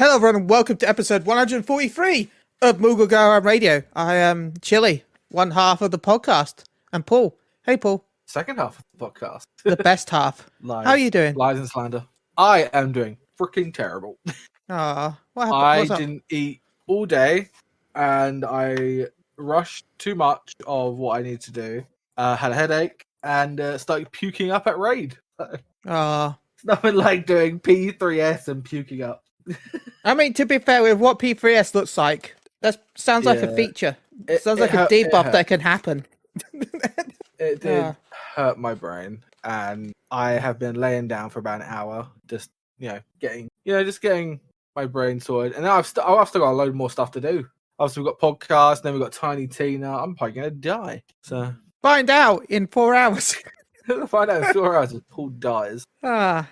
Hello everyone and welcome to episode 143 of Moogle Go Around Radio. I am Chili, one half of the podcast, and Paul. Hey Paul. Second half of the podcast. The best half. Lies. How are you doing? Lies and slander. I am doing freaking terrible. What happened? I didn't eat all day and I rushed too much of what I needed to do. Had a headache and started puking up at raid. It's nothing like doing P3S and puking up. I mean, to be fair, with what P3S looks like, that sounds like a feature. It sounds like a debuff that can happen. It did hurt my brain, and I have been laying down for about an hour, just getting my brain sorted. And now I've still got a load more stuff to do. Obviously, we've got podcasts, then we've got Tiny Tina. I'm probably gonna die. So find out in 4 hours. Find out in 4 hours if Paul dies. Go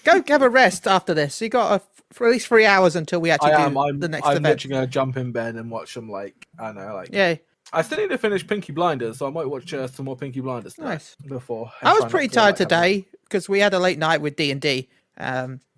have a rest after this. You got for at least 3 hours until we actually do the next event. I'm literally going to jump in bed and watch some, Yeah. I still need to finish Pinky Blinders, so I might watch some more Pinky Blinders before. I was pretty tired today because we had a late night with D&D.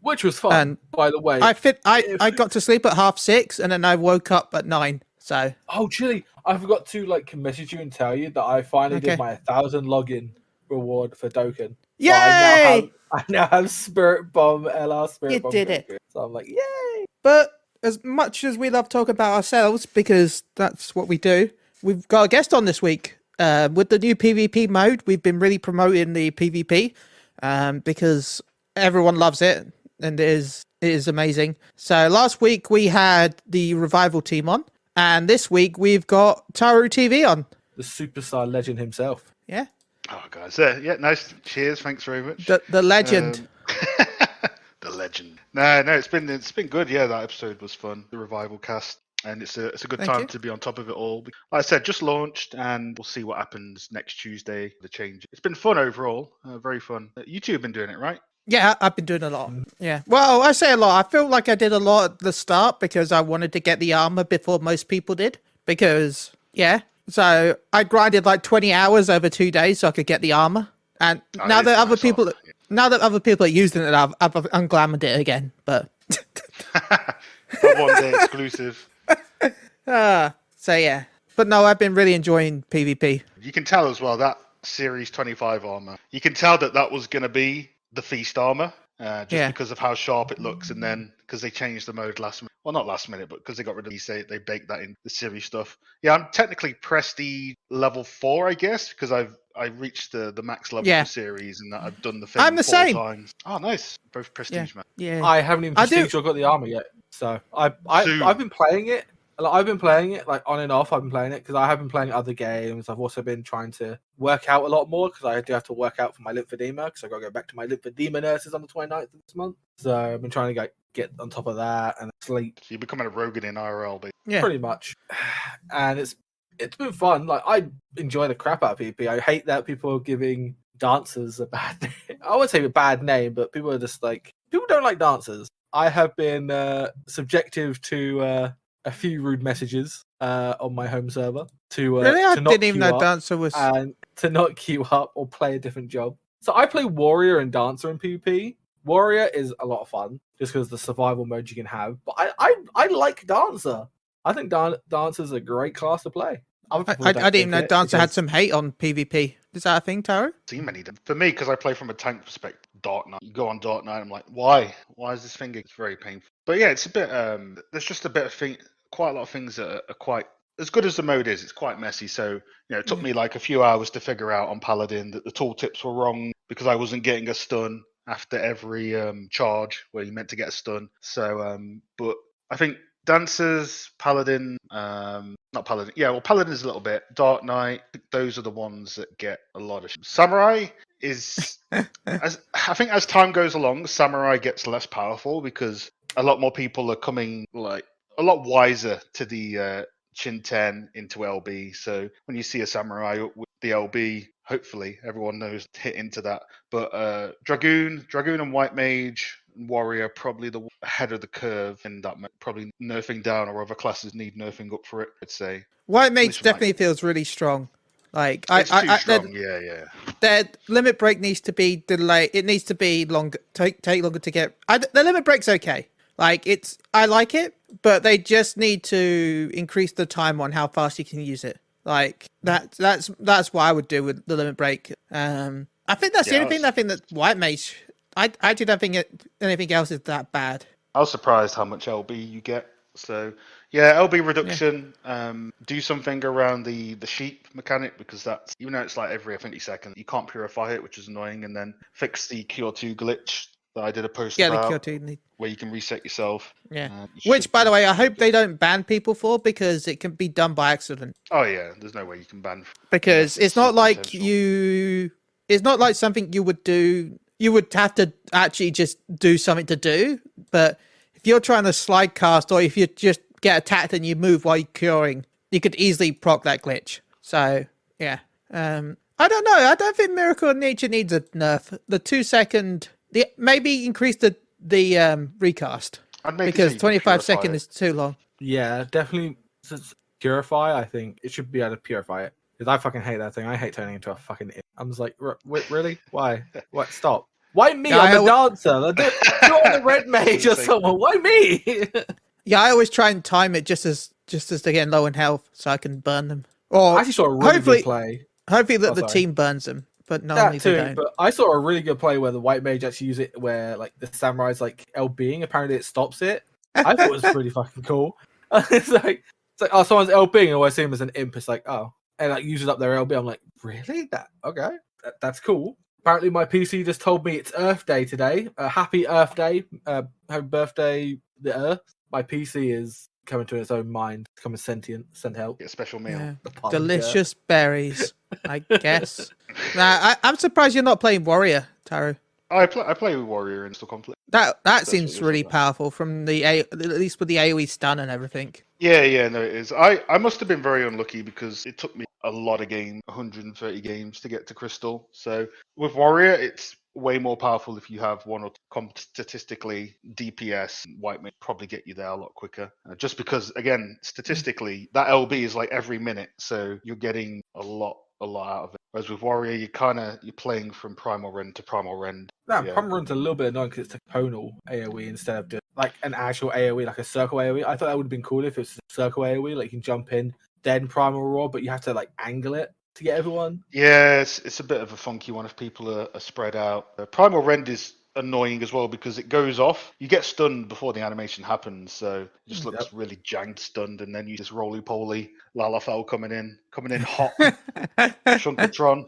Which was fun, by the way. I got to sleep at 6:30 and then I woke up at 9. So. Oh, Chili, I forgot to message you and tell you that I finally did my 1,000 login reward for Dokkan. Yay! So I now have Spirit Bomb, LR Spirit Bomb. You did it. So I'm like, yay! But as much as we love talking about ourselves, because that's what we do, we've got a guest on this week. With the new PvP mode, we've been really promoting the PvP because everyone loves it and it is amazing. So last week we had the Revival team on, and this week we've got Tarutv on. The superstar legend himself. Yeah. Oh, guys. Yeah, nice. Cheers. Thanks very much. The legend. The legend. No, it's been good. Yeah, that episode was fun. The Revival cast. And it's a good time to be on top of it all. Like I said, just launched, and we'll see what happens next Tuesday. The change. It's been fun overall. Very fun. You two have been doing it, right? Yeah, I've been doing a lot. Yeah. Well, I say a lot. I feel like I did a lot at the start because I wanted to get the armor before most people did. Because, so I grinded like 20 hours over 2 days so I could get the armor. And now that other people are using it, I've unglamoured it again. But one day exclusive. So yeah. But no, I've been really enjoying PvP. You can tell as well that Series 25 armor. You can tell that was going to be the Feast armor. Because of how sharp it looks, and then because they changed the mode last minute. Well, not last minute, but because they got rid of these, they baked that in the series stuff. Yeah, I'm technically Prestige level 4, I guess, because I reached the max level for series, and I've done the thing I'm the 4 same. times. Oh, nice, both Prestige, man. Yeah, I haven't even Prestige or got the armor yet, so I've been playing it. I've been playing it like on and off. I've been playing it because I have been playing other games. I've also been trying to work out a lot more because I do have to work out for my lymphedema because I got to go back to my lymphedema nurses on the 29th of this month. So I've been trying to get on top of that and sleep. So you're becoming a Rogan in IRL, pretty much. And it's been fun. Like I enjoy the crap out of PvP. I hate that people are giving dancers a bad name. I wouldn't say a bad name, but people are just like people don't like dancers. I have been subjective to a few rude messages on my home server to I didn't even know Dancer was and to not queue up or play a different job. So I play Warrior and Dancer in PvP. Warrior is a lot of fun just because the survival mode you can have. But I like Dancer. I think Dancer's a great class to play. I didn't even know Dancer had some hate on PvP. Is that a thing, Taro? Seen many. For me, because I play from a tank perspective, Dark Knight. You go on Dark Knight, I'm like, why? Why is this finger? It's very painful. But yeah, it's a bit. There's just a bit of thing. Quite a lot of things that are quite as good as the mode is. It's quite messy. So it took me like a few hours to figure out on Paladin that the tooltips were wrong because I wasn't getting a stun after every charge where you meant to get a stun. So, but I think Dancers, Paladin, not Paladin. Yeah, well, Paladin is a little bit. Dark Knight, those are the ones that get a lot of Samurai is, I think as time goes along, Samurai gets less powerful because a lot more people are coming like a lot wiser to the Chin 10 into LB. So when you see a Samurai with the LB, hopefully everyone knows to hit into that. But Dragoon and White Mage and Warrior probably the ahead of the curve, and that probably nerfing down, or other classes need nerfing up for it, I'd say. White Mage definitely feels really strong. Like it's too strong. Yeah. Their limit break needs to be delayed. It needs to be longer. Take longer to get. The limit break's okay. Like I like it, but they just need to increase the time on how fast you can use it. Like that's what I would do with the limit break. I think that's the only thing. I think that White Mage. I actually don't think anything else is that bad. I was surprised how much LB you get. So yeah, LB reduction. Do something around the sheep mechanic, because that's, even though it's like every 50 seconds, you can't purify it, which is annoying. And then fix the Cure 2 glitch that I did a post Yeah, the about, Cure 2 where you can reset yourself. Yeah. Which, by the way, I hope they don't ban people for, because it can be done by accident. Oh yeah, there's no way you can ban. Because it's not like it's not like something you would do. You would have to actually just do something to do. But if you're trying to slide cast, or if you just get attacked and you move while you're curing, you could easily proc that glitch. So yeah. I don't know. I don't think Miracle of Nature needs a nerf. The 2 second, maybe increase the recast, because 25 seconds is too long. Yeah, definitely. Since purify, I think it should be able to purify it, because I fucking hate that thing. I hate turning into a fucking imp. I'm just like, really? Why? What? Stop. Why me? I'm a dancer. Do it on the red mage or someone. Why me? Yeah, I always try and time it just as they're getting low in health, so I can burn them. Or I actually saw a really good play. Hopefully that the team burns them, but normally they don't. But I saw a really good play where the white mage actually use it, where like the samurai's like LBing. Apparently it stops it. I thought it was pretty fucking cool. It's like oh, someone's LBing, and I see him as an imp. It's like, oh, and like uses up their LB. I'm like, really? That's cool. Apparently my PC just told me it's Earth Day today. Happy Earth Day. Happy birthday, the Earth. My PC is coming to its own mind, becoming sentient, sent help. Get a special meal. Yeah. Delicious berries, I guess. Now, I'm surprised you're not playing Warrior, Taru. I play with Warrior in Still Conflict. That seems really powerful, from the at least with the AoE stun and everything. Yeah, no, it is. I must have been very unlucky, because it took me a lot of games, 130 games to get to Crystal. So with Warrior, it's way more powerful if you have one or two. Statistically, DPS White may probably get you there a lot quicker. Just because, again, statistically, that LB is like every minute, so you're getting a lot out of it. Whereas with Warrior, you're playing from Primal Rend to Primal Rend. Primal Rend's a little bit annoying because it's a tonal AoE instead of just like an actual AoE, like a circle AoE. I thought that would have been cool if it was a circle AoE, like you can jump in, then Primal Roar, but you have to like angle it to get everyone. Yeah, it's a bit of a funky one if people are spread out. Primal Rend is annoying as well, because it goes off. You get stunned before the animation happens, so it just looks really janked stunned, and then you just roly-poly Lalafell coming in hot, Shunkatron.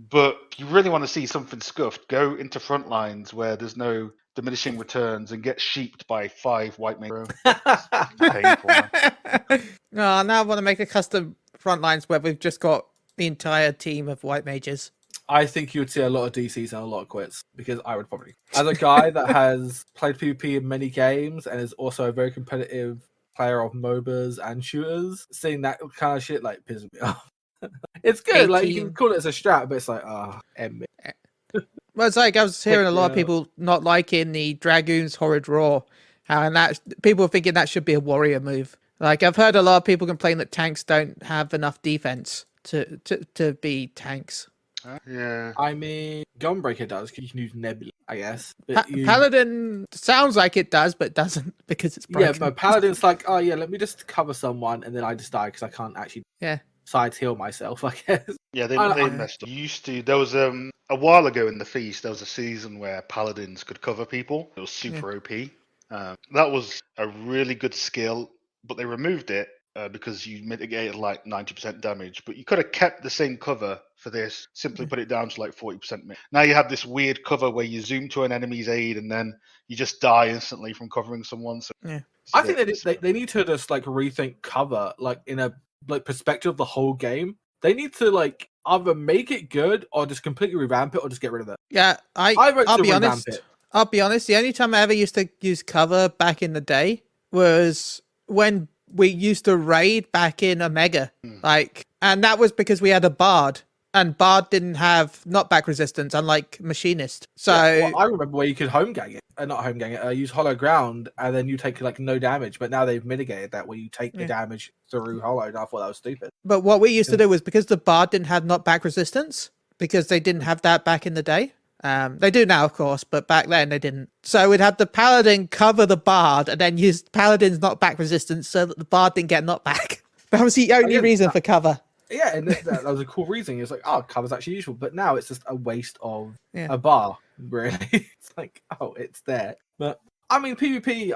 But you really want to see something scuffed, go into front lines where there's no diminishing returns and get sheeped by 5 white mage. Painful, man. Now I want to make a custom front lines where we've just got the entire team of white mages. I think you would see a lot of DCs and a lot of quits, because I would probably. As a guy that has played PvP in many games and is also a very competitive player of MOBAs and shooters, seeing that kind of shit like pisses me off. It's good, 18. like you can call it as a strat, but it's like, end me. Well, it's like I was hearing a lot of people not liking the Dragoon's Horrid Roar, and that people thinking that should be a warrior move. Like I've heard a lot of people complain that tanks don't have enough defense to be tanks. Yeah. I mean, Gunbreaker does, because you can use Nebula, I guess. But Paladin sounds like it does, but doesn't, because it's broken. Yeah, but Paladin's like, oh yeah, let me just cover someone, and then I just die because I can't actually sides heal myself, I guess. Yeah, they messed up. There was a while ago in the Feast, there was a season where Paladins could cover people. It was super OP. That was a really good skill, but they removed it because you mitigated like 90% damage. But you could have kept the same cover for this, simply put it down to like 40%. Now you have this weird cover where you zoom to an enemy's aid and then you just die instantly from covering someone. So I think they need to just like rethink cover, like in a like perspective of the whole game. They need to like either make it good or just completely revamp it or just get rid of it. Yeah, I'll be honest. I'll be honest. The only time I ever used to use cover back in the day was when we used to raid back in Omega, and that was because we had a Bard, and Bard didn't have knockback resistance, unlike Machinist. So I remember where you could use Hollow Ground, and then you take like no damage. But now they've mitigated that, where you take the damage through Hollow. And I thought that was stupid. But what we used to do was, because the Bard didn't have knockback resistance, because they didn't have that back in the day. They do now, of course, but back then they didn't. So we'd have the paladin cover the bard and then use paladin's knockback resistance so that the bard didn't get knocked back. That was the only reason for cover. Yeah, and that was a cool reason. It's like, oh, cover's actually useful, but now it's just a waste of Yeah. a bar. Really, it's like, oh, it's there. But I mean, PvP,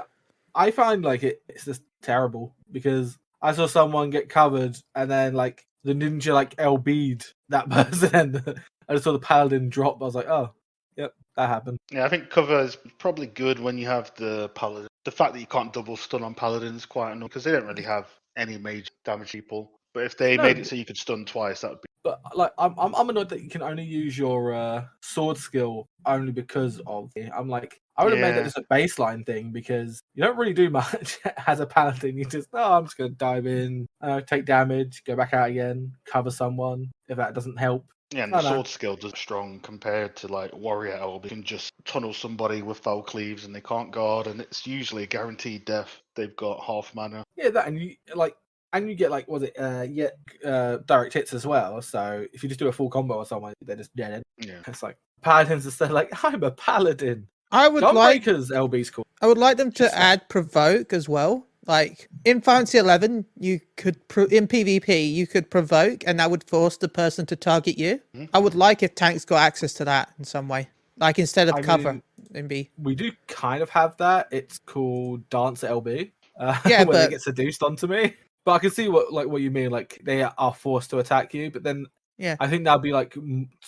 I find like it's just terrible because I saw someone get covered and then like the ninja like LB'd that person. I just saw the paladin drop. I was like, oh, yep, that happened. Yeah, I think cover is probably good when you have the paladin. The fact that you can't double stun on paladin is quite annoying because they don't really have any major damage people. But if they made it so you could stun twice, that would be. But like, I'm annoyed that you can only use your sword skill only because of. I'm like, I would have made that just a baseline thing because you don't really do much as a paladin. You just, I'm just gonna dive in, take damage, go back out again, cover someone. If that doesn't help. Yeah, and the sword skill does strong compared to like warrior LB. You can just tunnel somebody with foul cleaves and they can't guard, and it's usually a guaranteed death. They've got half mana. Yeah, that and you get like direct hits as well. So if you just do a full combo or someone, they're just dead. Yeah, it's like paladins instead. Like I'm a paladin. I would like LB's cool. I would like them to add provoke as well. Like in Fantasy 11, you could in PvP you could provoke, and that would force the person to target you. Mm-hmm. I would like if tanks got access to that in some way, like instead of cover. We do kind of have that. It's called Dancer LB. Yeah, when they get seduced onto me. But I can see what you mean. Like they are forced to attack you, but then I think that'd be like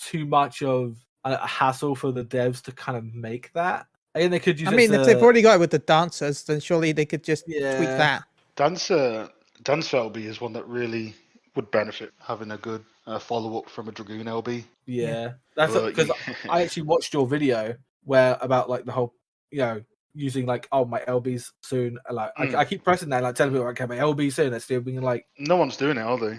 too much of a hassle for the devs to kind of make that. And they could use. I mean, if they've already got it with the dancers, then surely they could just tweak that. Dancer LB is one that really would benefit having a good follow up from a Dragoon LB. Yeah, that's because I actually watched your video where about like the whole, using like, oh, my LB's soon. Like I keep pressing that, like telling people, okay, my LB soon. They're still being like, no one's doing it, are they?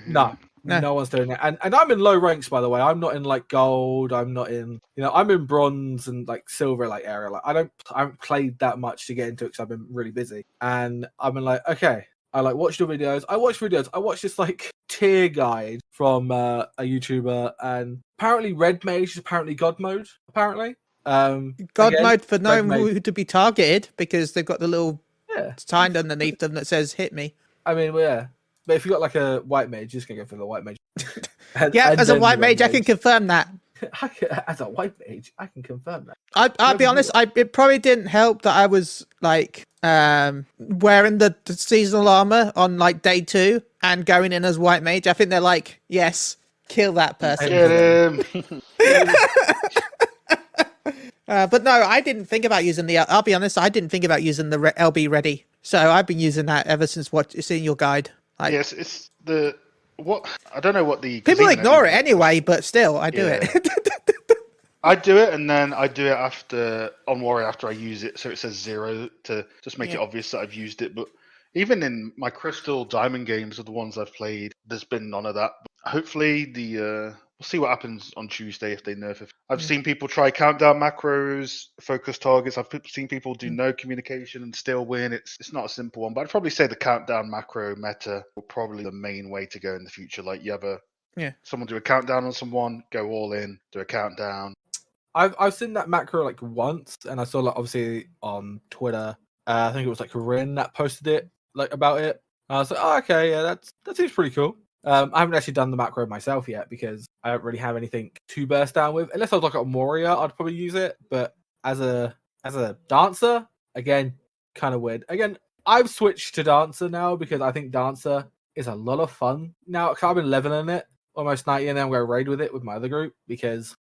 No one's doing it. And I'm in low ranks, by the way. I'm not in like gold. I'm not in, I'm in bronze and like silver like area. Like I haven't played that much to get into it because I've been really busy. And I've been like, okay, I like watched your videos. I watched this like tier guide from a YouTuber, and apparently red mage is apparently god mode. Apparently. God mode for knowing who to be targeted because they've got the little sign underneath them that says "hit me." I mean, yeah, but if you got like a white mage, you're just gonna go for the white mage. As a white mage, I can confirm that. As a white mage, I can confirm that. I'll be honest. It probably didn't help that I was like wearing the seasonal armor on like day 2 and going in as white mage. I think they're like, yes, kill that person. Get him. But no, I didn't think about using the. I'll be honest, I didn't think about using the LB ready. So I've been using that ever since seeing your guide. Yes, it's the what I don't know what the people ignore it anyway, but still, I do it. I do it, and then I do it after on Warrior after I use it, so it says 0 to just make it obvious that I've used it. But even in my Crystal Diamond games, are the ones I've played, there's been none of that. But hopefully, we'll see what happens on Tuesday if they nerf it. I've seen people try countdown macros, focus targets. I've seen people do no communication and still win. It's not a simple one, but I'd probably say the countdown macro meta will probably be the main way to go in the future. Like you have someone do a countdown on someone, go all in, do a countdown. I've seen that macro like once, and I saw like obviously on Twitter. I think it was like Rin that posted it like about it. I was like, oh, okay, yeah, that seems pretty cool. I haven't actually done the macro myself yet because I don't really have anything to burst down with. Unless I was like a warrior, I'd probably use it. But as a dancer, again, kind of weird. Again, I've switched to dancer now because I think dancer is a lot of fun now. I've been leveling it almost 90, and then I'm going to raid with it with my other group because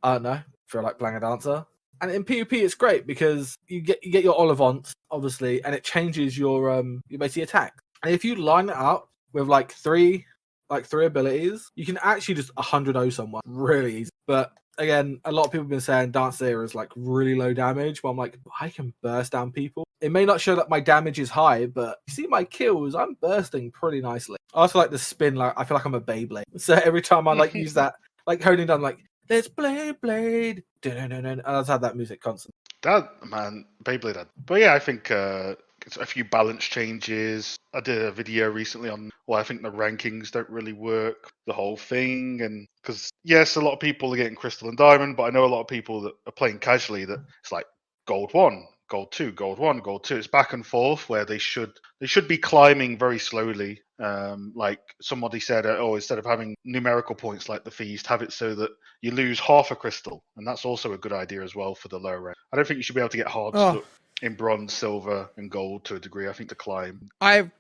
I don't know, feel like playing a dancer. And in PvP, it's great because you get your Olivants, obviously, and it changes your basically attack. And if you line it up with like three abilities, you can actually just 100-0 someone really easy. But again, a lot of people have been saying Dancer is like really low damage, but I'm like, I can burst down people. It may not show that my damage is high, but you see my kills, I'm bursting pretty nicely. I also like the spin, like I feel like I'm a Beyblade. So every time I like use that, like holding down like, let's blade. And I've had that music constant. That man, Beyblade. But yeah, I think a few balance changes. I did a video recently on why I think the rankings don't really work, the whole thing, and because yes, a lot of people are getting Crystal and Diamond, but I know a lot of people that are playing casually that it's like Gold 1, Gold 2, Gold 1, Gold 2. It's back and forth where they should be climbing very slowly. Like somebody said, instead of having numerical points like the Feast, have it so that you lose half a crystal, and that's also a good idea as well for the lower rank. I don't think you should be able to get hard stuck in bronze, silver, and gold to a degree. I think to climb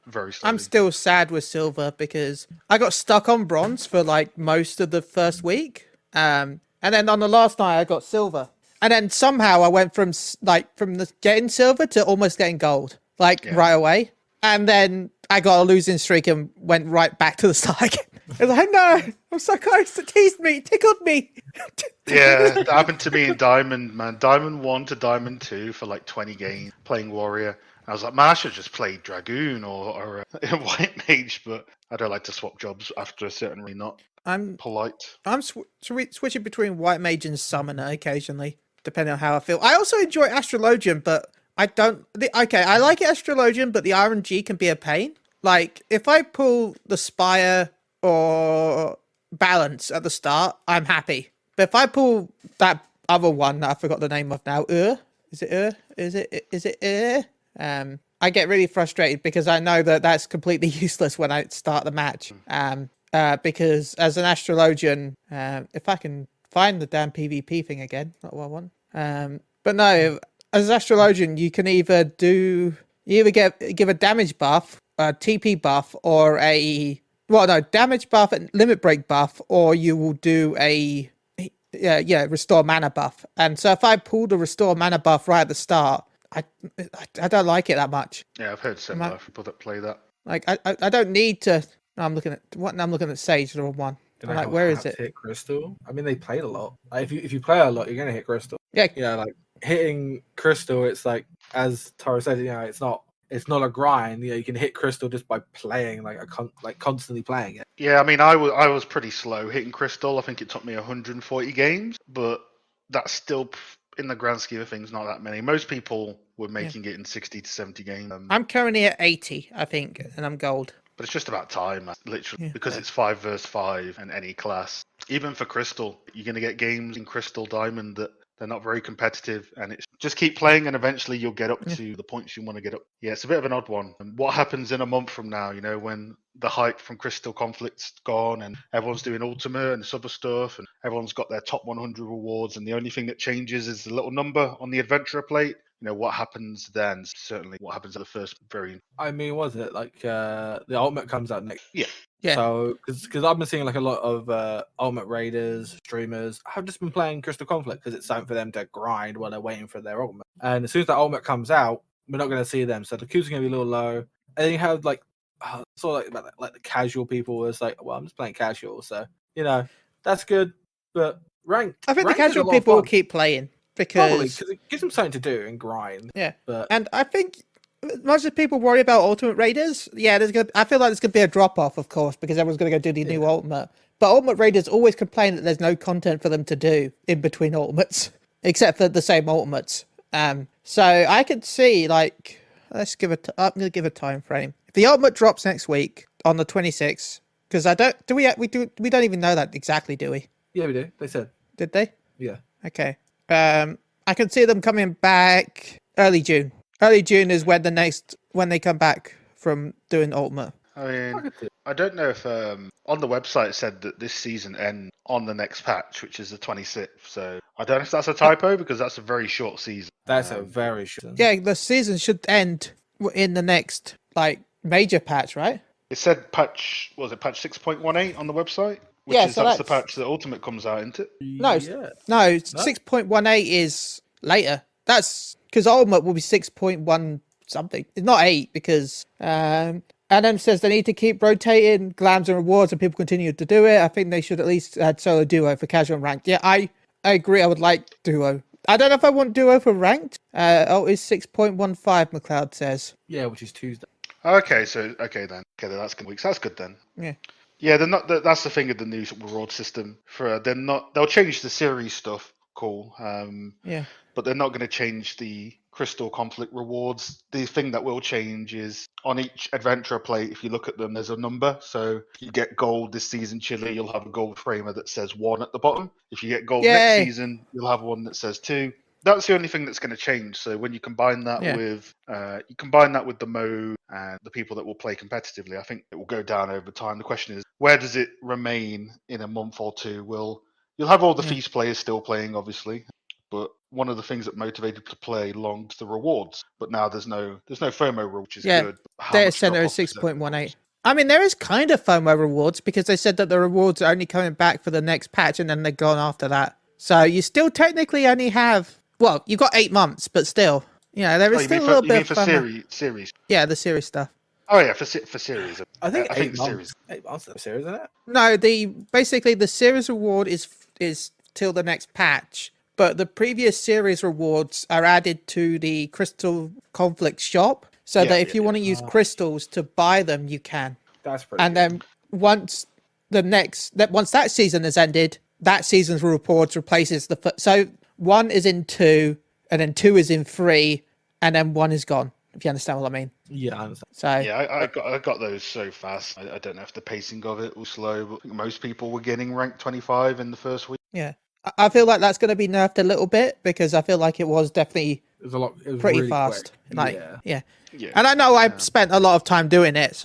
very slowly. I'm still sad with silver because I got stuck on bronze for like most of the first week, and then on the last night I got silver, and then somehow I went from getting silver to almost getting gold, right away, and then I got a losing streak and went right back to the start again. I was like, no, I'm so close. It teased me, tickled me. Yeah, that happened to me in Diamond, man. Diamond 1 to Diamond 2 for like 20 games playing Warrior. I was like, man, I should just play Dragoon or White Mage, but I don't like to swap jobs after a certain really not polite. I'm switching between White Mage and Summoner occasionally, depending on how I feel. I also enjoy Astrologian, but I don't... I like Astrologian, but the RNG can be a pain. Like, if I pull the Spire or Balance at the start, I'm happy. But if I pull that other one that I forgot the name of now, Is it I get really frustrated because I know that that's completely useless when I start the match. Because as an Astrologian, if I can find the damn PvP thing again, not what I want. But no, as an Astrologian, you can either give a damage buff, a TP buff, or damage buff and limit break buff, or you will do a restore mana buff. And so if I pull the restore mana buff right at the start, I don't like it that much. Yeah, I've heard similar people that play that. Like I don't need to. I'm looking at Sage, the wrong one. I'm like, where is it? Hit Crystal. I mean, they played a lot. Like, if you play a lot, you're gonna hit Crystal. Yeah, like hitting Crystal. It's like, as Taro said, it's not a grind. You can hit Crystal just by playing, constantly playing it. Yeah, I mean, I was pretty slow hitting Crystal. I think it took me 140 games, but that's still, in the grand scheme of things, not that many. Most people were making it in 60 to 70 games. I'm currently at 80, I think, and I'm gold. But it's just about time, literally, because it's 5 versus 5 in any class. Even for Crystal, you're going to get games in Crystal Diamond that they're not very competitive, and it's just keep playing, and eventually you'll get up to the points you want to get up. Yeah, it's a bit of an odd one. And what happens in a month from now, when the hype from Crystal Conflict's gone, and everyone's doing Ultimate and this other stuff, and everyone's got their top 100 rewards, and the only thing that changes is the little number on the Adventurer plate. What happens then? Certainly, what happens at the first variant? I mean, was it like the Ultimate comes out next? Yeah. So, because I've been seeing like a lot of Ultimate Raiders streamers have just been playing Crystal Conflict because it's something for them to grind while they're waiting for their Ultimate. And as soon as that Ultimate comes out, we're not going to see them. So the queues are going to be a little low. And then you have like the casual people was like, well, I'm just playing casual, so that's good. But ranked, I think the casual people will keep playing because it gives them something to do and grind. Yeah, but and I think much as people worry about Ultimate Raiders, I feel like there's going to be a drop off, of course, because everyone's going to go do the new Ultimate. But Ultimate Raiders always complain that there's no content for them to do in between Ultimates, except for the same Ultimates. So I could see, like, I'm going to give a time frame. If the Ultimate drops next week on the 26th, because we don't even know that exactly, do we? Yeah, we do. They said. Did they? Yeah. Okay. I can see them coming back early June. Early June is when they come back from doing Ultimate. I mean, I don't know if on the website it said that this season ends on the next patch, which is the 26th. So I don't know if that's a typo because that's a very short season. That's a very short. Yeah, the season should end in the next major patch, right? It said patch 6.18 on the website? So that's the patch that Ultimate comes out, isn't it? No, 6.18 is later. That's because Ultimate will be 6.1 something. It's not 8 because Adam says they need to keep rotating glams and rewards and people continue to do it. I think they should at least add solo duo for casual and ranked. Yeah, I agree. I would like duo. I don't know if I want duo for ranked. It's 6.15, McLeod says. Yeah, which is Tuesday. Okay, then. Okay, that's good weeks. That's good then. Yeah. Yeah, they're not. That's the thing of the new reward system. They'll change the series stuff, cool. Yeah. But they're not going to change the crystal conflict rewards. The thing that will change is on each adventurer plate, if you look at them, there's a number. So if you get gold this season, Chile, you'll have a gold framer that says 1 at the bottom. If you get gold next Yay. season, you'll have one that says 2. That's the only thing that's going to change. So when you combine that with the mode and the people that will play competitively, I think it will go down over time. The question is, where does it remain in a month or two? You'll have all the feast players still playing, obviously, but one of the things that motivated to play long is the rewards. But now there's no FOMO rule, which is good. How Data much center is drop-off is 6.18. I mean, there is kind of FOMO rewards because they said that the rewards are only coming back for the next patch and then they're gone after that. So you still technically only have, well, you've got 8 months, but still, there is still a little bit of FOMO. Series? Yeah, the series stuff. Oh yeah, for series. I think I think series. 8 months of series, isn't it? No, basically the series reward is till the next patch, but the previous series rewards are added to the Crystal Conflict shop, so that if you want to use crystals to buy them, you can. That's pretty. And then once that season has ended, that season's rewards replaces so 1 is in 2, and then 2 is in 3, and then 1 is gone. If you understand what I mean. Yeah, I understand. So yeah, I got those so fast. I don't know if the pacing of it was slow, but I think most people were getting ranked 25 in the first week. yeah, I feel like that's going to be nerfed a little bit because I feel like it was definitely It was pretty really fast. quick. Yeah. And I know I spent a lot of time doing it,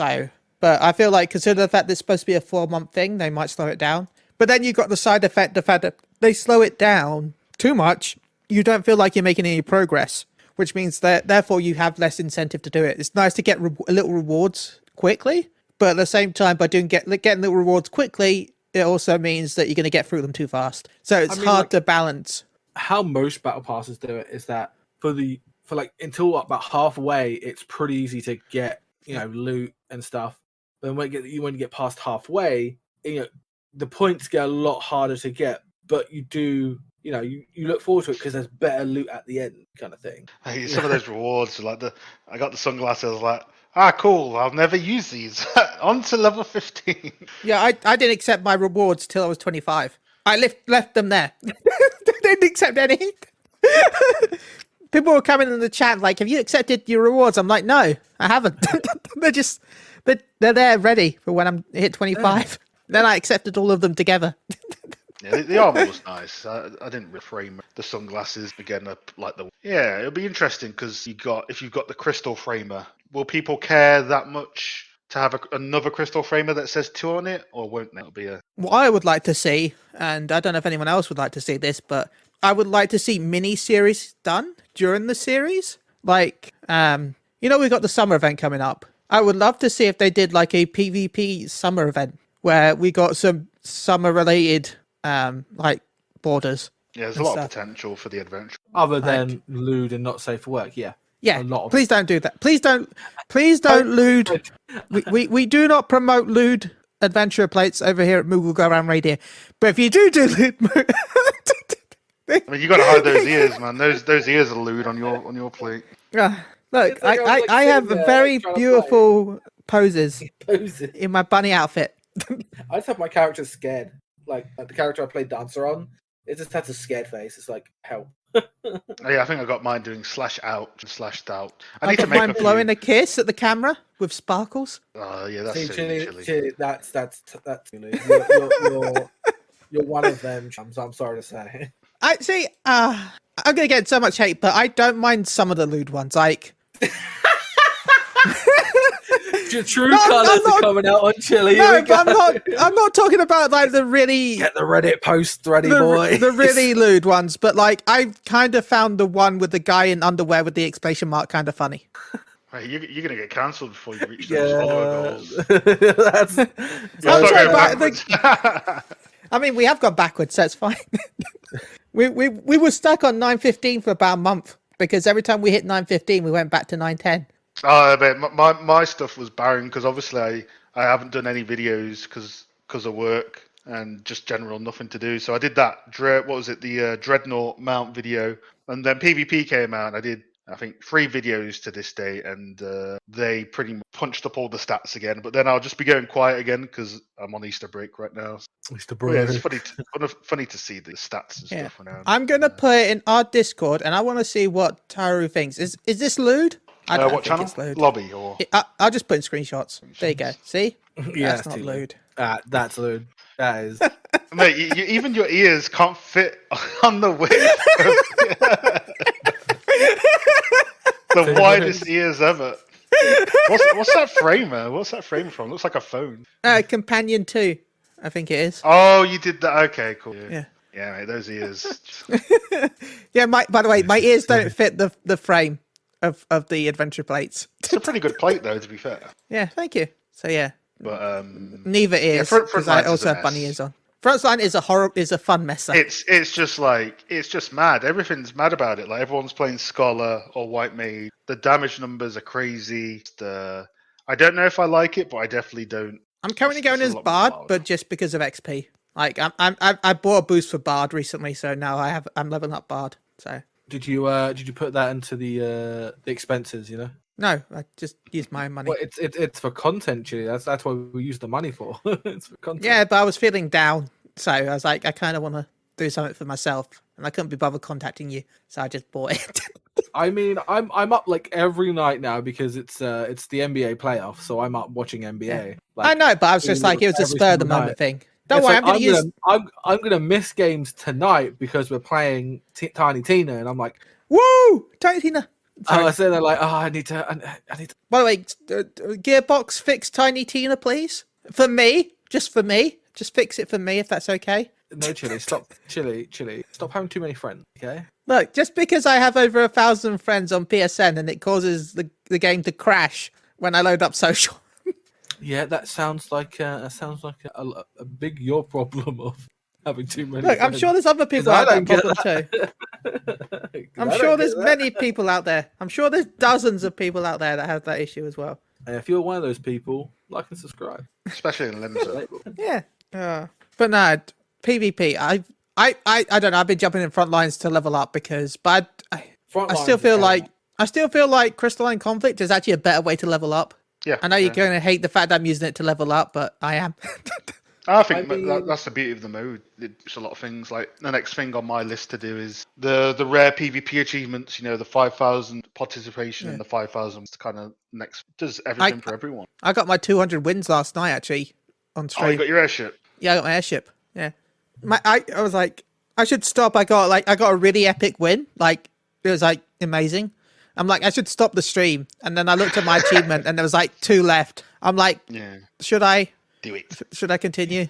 but I feel like considering the fact that it's supposed to be a 4-month thing, they might slow it down. But then you've got the side effect, the fact that they slow it down too much, you don't feel like you're making any progress, which means that therefore you have less incentive to do it. It's nice to get little rewards quickly, but at the same time, by getting little rewards quickly, it also means that you're going to get through them too fast. So it's hard to balance. How most battle passes do it is that for until about halfway, it's pretty easy to get loot and stuff. But when you get past halfway, the points get a lot harder to get. But you do. You look forward to it because there's better loot at the end, kind of thing. Some of those rewards, like I got the sunglasses. I was like, cool. I'll never use these. On to level 15. Yeah, I didn't accept my rewards till I was 25. I left them there. Didn't accept any. People were coming in the chat like, "Have you accepted your rewards?" I'm like, "No, I haven't." they're there ready for when I'm hit 25. Then I accepted all of them together. Yeah, the armor was nice. I didn't reframe the sunglasses again. It'll be interesting because if you've got the crystal framer, will people care that much to have another crystal framer that says 2 on it, or won't that be a? What I would like to see, and I don't know if anyone else would like to see this, but I would like to see mini series done during the series. Like, we've got the summer event coming up. I would love to see if they did like a PvP summer event where we got some summer related like borders. Yeah, there's a lot of potential for the adventure. Other than lewd and not safe for work, yeah. Yeah, please don't do that. Please don't lewd. We do not promote lewd adventure plates over here at Moogle Go Around Radio. But if you do lewd, I mean, you got to hide those ears, man. Those ears are lewd on your plate. Look, I have very beautiful poses in my bunny outfit. I just have my character scared. Like the character I played Dancer on, it just has a scared face. It's like, help. Yeah, I think I got mine doing /out, /slashed out. I need to make mine blowing a kiss at the camera with sparkles. Oh yeah, that's Chili. That's Chili. You're one of them. I'm sorry to say. I see. I'm gonna get so much hate, but I don't mind some of the lewd ones. Like. Your true colours are coming out on Chili. No, but I'm not talking about like the really get the Reddit post ready, boy. The really lewd ones, but like I kind of found the one with the guy in underwear with the exclamation mark kind of funny. Right, you're gonna get cancelled before you reach those follower goals. I mean, we have gone backwards, so it's fine. we were stuck on 9:15 for about a month because every time we hit 9:15, we went back to 9:10. Oh, but my stuff was barren because obviously I haven't done any videos because of work and just general nothing to do. So I did that. The Dreadnought mount video, and then PvP came out. And I did I think 3 videos to this day, and they pretty much punched up all the stats again. But then I'll just be going quiet again because I'm on Easter break right now. Mr. But yeah, it's funny to see the stats and stuff around. I'm gonna put it in our Discord, and I want to see what Taru thinks. Is this lewd? I don't What think channel? it's lewd. Lobby or? I'll just put in screenshots. There you go. See? Yeah, That's not lewd. That's lewd. That is. Mate, even your ears can't fit on the width. The widest ears ever. What's that framer? What's that frame from? Looks like a phone. Companion 2, I think it is. Oh, you did that. Okay, cool. Yeah. Yeah, mate, those ears. Yeah, by the way, my ears don't fit the frame of the adventure plates. It's a pretty good plate, though, to be fair. Yeah, thank you. So yeah, But neither ears Front because I Lines is also a have bunny mess. ears on. Frontline is a fun messer. It's just mad. Everything's mad about it. Like everyone's playing Scholar or White Maid. The damage numbers are crazy. I don't know if I like it, but I definitely don't. I'm currently It's going a as lot more Bard, wild. but just because of XP. Like I bought a boost for Bard recently, so now I'm leveling up Bard. So Did you put that into the expenses? You know. no, I just use my own money. Well, it's for content, Chili. That's what we use the money for. It's for content. Yeah, but I was feeling down, so I was like, I kind of want to do something for myself, and I couldn't be bothered contacting you, so I just bought it. I mean, I'm up like every night now because it's the NBA playoff, so I'm up watching NBA. Like, I know, but I was just like, it was a every spur of the single moment night. thing. Don't It's worry, like, I'm going to use. I'm gonna miss games tonight because we're playing Tiny Tina, and I'm like, Woo! Tiny Tina. Sorry. I said, they're like, I need to. By the way, Gearbox, fix Tiny Tina, please. For me, just fix it for me, if that's okay. No, Chili, stop, Chili, stop having too many friends, okay? Look, just because I have over 1,000 friends on PSN and it causes the game to crash when I load up social. Yeah, that sounds like a big your problem of having too many. Look, I'm friends. sure there's other people 'Cause I out don't there get problem that. too. I'm sure there's many people out there. I'm sure there's dozens of people out there that have that issue as well. And if you're one of those people, like and subscribe. especially in Limsa. Yeah. But no, PvP. I don't know. I've been jumping in front lines to level up because, but I still feel like Crystalline Conflict is actually a better way to level up. Yeah, I know you're going to hate the fact that I'm using it to level up, but I am. I think I mean- that's the beauty of the mode. It's a lot of things. Like the next thing on my list to do is the rare PvP achievements. You know, the 5,000 participation and the 5,000 kind of next does everything for everyone. I got my 200 wins last night actually on stream. Oh, you got your airship. Yeah, I got my airship. Yeah, I was like, I should stop. I got a really epic win. Like it was like amazing. I'm like, I should stop the stream. And then I looked at my achievement and there was like 2 left. I'm like, Yeah, should I do it. should I continue?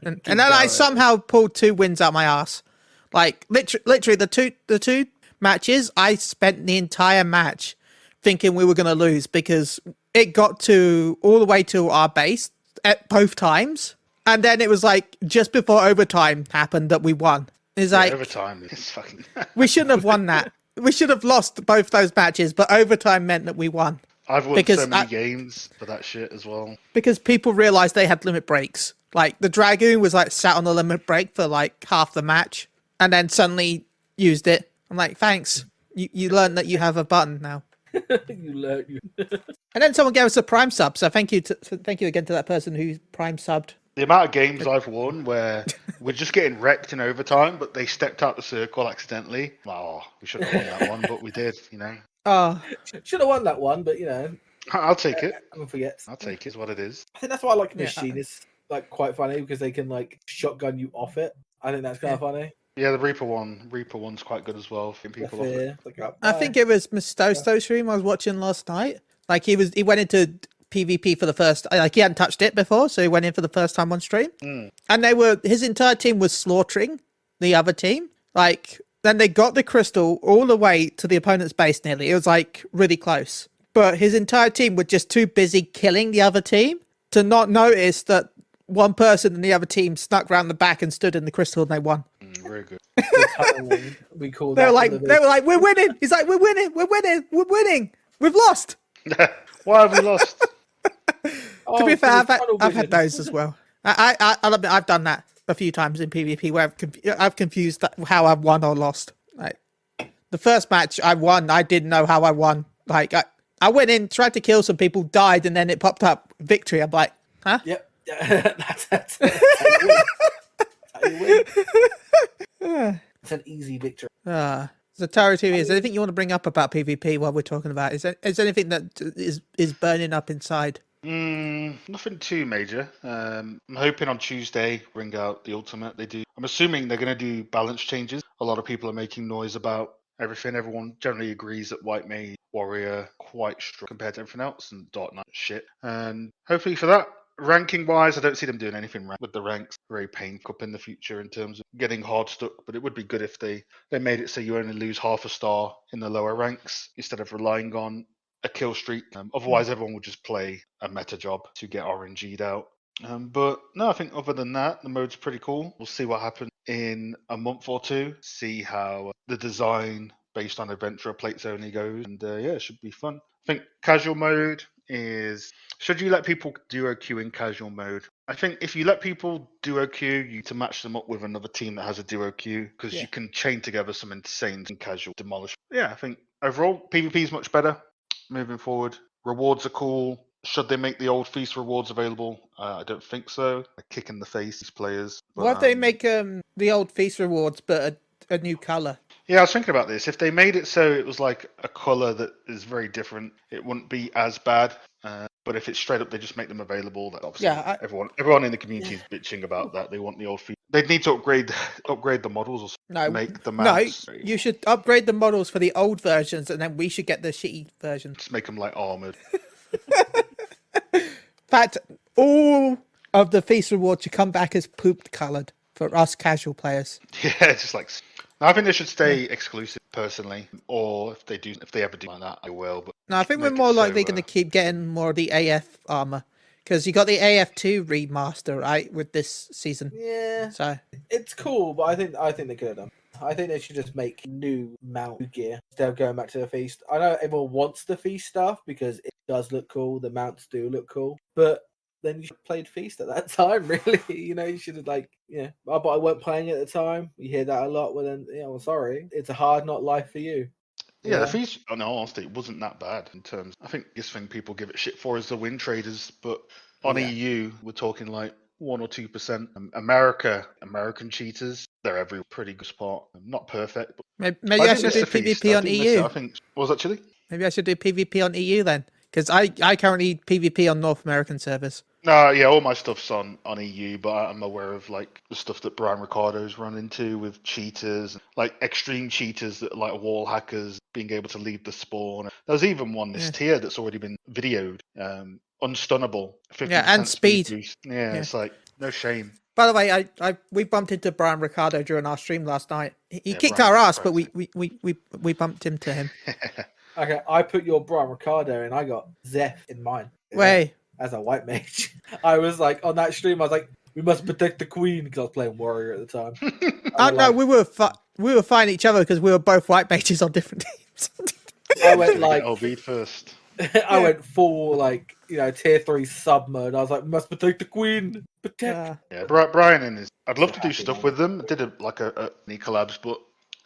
And then I somehow pulled 2 wins out my ass. Like literally the two matches, I spent the entire match thinking we were going to lose because it got to all the way to our base at both times. And then it was like just before overtime happened that we won. It's like Overtime is fucking. we shouldn't have won that. We should have lost both those matches, but overtime meant that we won. I've won Because so many games for that shit as well. Because people realized they had limit breaks. Like the Dragoon was like sat on the limit break for like half the match and then suddenly used it. I'm like, thanks. You learned that you have a button now. You learn. And then someone gave us a Prime sub, so thank you again to that person who Prime subbed. The amount of games I've won where we're just getting wrecked in overtime, but they stepped out the circle accidentally. Oh, we should have won that one, but we did, you know. Oh, Should have won that one, but you know, I'll take it. I'm gonna forget. I'll take it. It's what it is. I think that's why I like Yeah, Machine. It's like quite funny because they can like shotgun you off it. I think that's kind of funny. Yeah, the Reaper one's quite good as well. For people off it. Fear. Like, I think it was Mistosto's stream I was watching last night. Like he went into PvP for the first, like he hadn't touched it before, so he went in for the first time on stream. And his entire team was slaughtering the other team. Like then they got the crystal all the way to the opponent's base nearly. It was like really close. But his entire team were just too busy killing the other team to not notice that one person in the other team snuck round the back and stood in the crystal and they won. Very good. We call They that. were like, we're winning. He's like, we're winning. We've lost. Why have we lost? To be fair, I've had those as well. I'll admit I've done that a few times in PvP where I've confused how I've won or lost. Like, the first match I won, I didn't know how I won. Like I went in, tried to kill some people, died, and then it popped up victory. I'm like, huh? Yep. That's how you win. That's how you win. It's an easy victory. So Tarutv, is there anything you want to bring up about PvP while we're talking about? Is anything that is burning up inside? Nothing too major. I'm hoping on Tuesday bring out the ultimate. They do. I'm assuming they're going to do balance changes. A lot of people are making noise about everything. Everyone generally agrees that White Mage Warrior quite strong compared to everything else, and Dark Knight shit. And hopefully for that, ranking wise, I don't see them doing anything with the ranks. Very painful up in the future in terms of getting hard stuck. But it would be good if they made it so you only lose half a star in the lower ranks instead of relying on a kill streak. Otherwise, everyone would just play a meta job to get RNG'd out. But no, I think other than that, the mode's pretty cool. We'll see what happens in a month or two. See how the design based on adventurer plates only goes, and yeah, it should be fun. I think casual mode is. Should you let people duo queue in casual mode? I think if you let people duo queue, you to match them up with another team that has a duo queue because you can chain together some insane casual demolish. Yeah, I think overall PvP is much better. Moving forward, rewards are cool. Should they make the old feast rewards available? I don't think so. A kick in the face, these players. But, What if they make the old feast rewards, but a new color? Yeah, I was thinking about this. If they made it so it was like a color that is very different, it wouldn't be as bad. But if it's straight up, they just make them available. That obviously, everyone in the community is bitching about that. They want the old feast. They'd need to upgrade the models or make the maps. No, you should upgrade the models for the old versions, and then we should get the shitty version. Just make them like armored. In fact, all of the feast rewards should come back as pooped colored for us casual players. Yeah, just like. I think they should stay exclusive, personally. Or if they ever do like that, I will. But no, I think we're more likely going to keep getting more of the AF armor. Because you got the AF2 remaster, right, with this season. Yeah. So it's cool, but I think they could have done. I think they should just make new mount gear instead of going back to the feast. I know everyone wants the feast stuff because it does look cool. The mounts do look cool, but then you should have played feast at that time. Really, you should have but I weren't playing at the time. You hear that a lot. Well, then, I'm sorry. It's a hard not life for you. Yeah, the feast, in all honesty, it wasn't that bad in terms. I think the biggest thing people give it shit for is the win traders, but on EU, we're talking like 1 or 2%. American cheaters, they're every pretty good spot. Not perfect, but maybe I should do PvP on EU. I think what was that, Chili? Maybe I should do PvP on EU then, because I currently PvP on North American servers. No, yeah, all my stuff's on EU, but I'm aware of like the stuff that Brian Ricardo's run into with cheaters, like extreme cheaters that are like wall hackers being able to leave the spawn. There's even one this tier that's already been videoed. Unstunnable. 50% and speed. Boost. Yeah, it's like no shame. By the way, we bumped into Brian Ricardo during our stream last night. He kicked Brian's our ass, but impressive. we bumped into him. Okay, I put your Brian Ricardo and I got Zeph in mine. Way. As a white mage. I was like, on that stream, I was like, we must protect the queen, because I was playing warrior at the time. No, we were fighting each other because we were both white mages on different teams. I went like, I'll beat first. I went full tier 3 sub mode. I was like, must protect the queen. Protect. Yeah, Brian and his. I'd love to do stuff with them. I did any collabs, but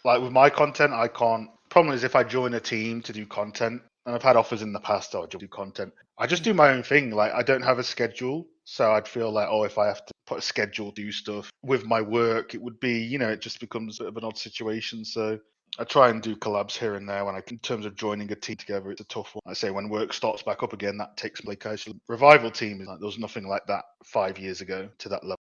like with my content, I can't. Problem is, if I join a team to do content, and I've had offers in the past to do content, I just do my own thing. Like, I don't have a schedule, so I'd feel like, if I have to put a schedule, do stuff with my work, it would be, it just becomes a bit of an odd situation. So I try and do collabs here and there. In terms of joining a team together, it's a tough one. I say when work starts back up again, that takes me. Revival team is like there was nothing like that 5 years ago to that level.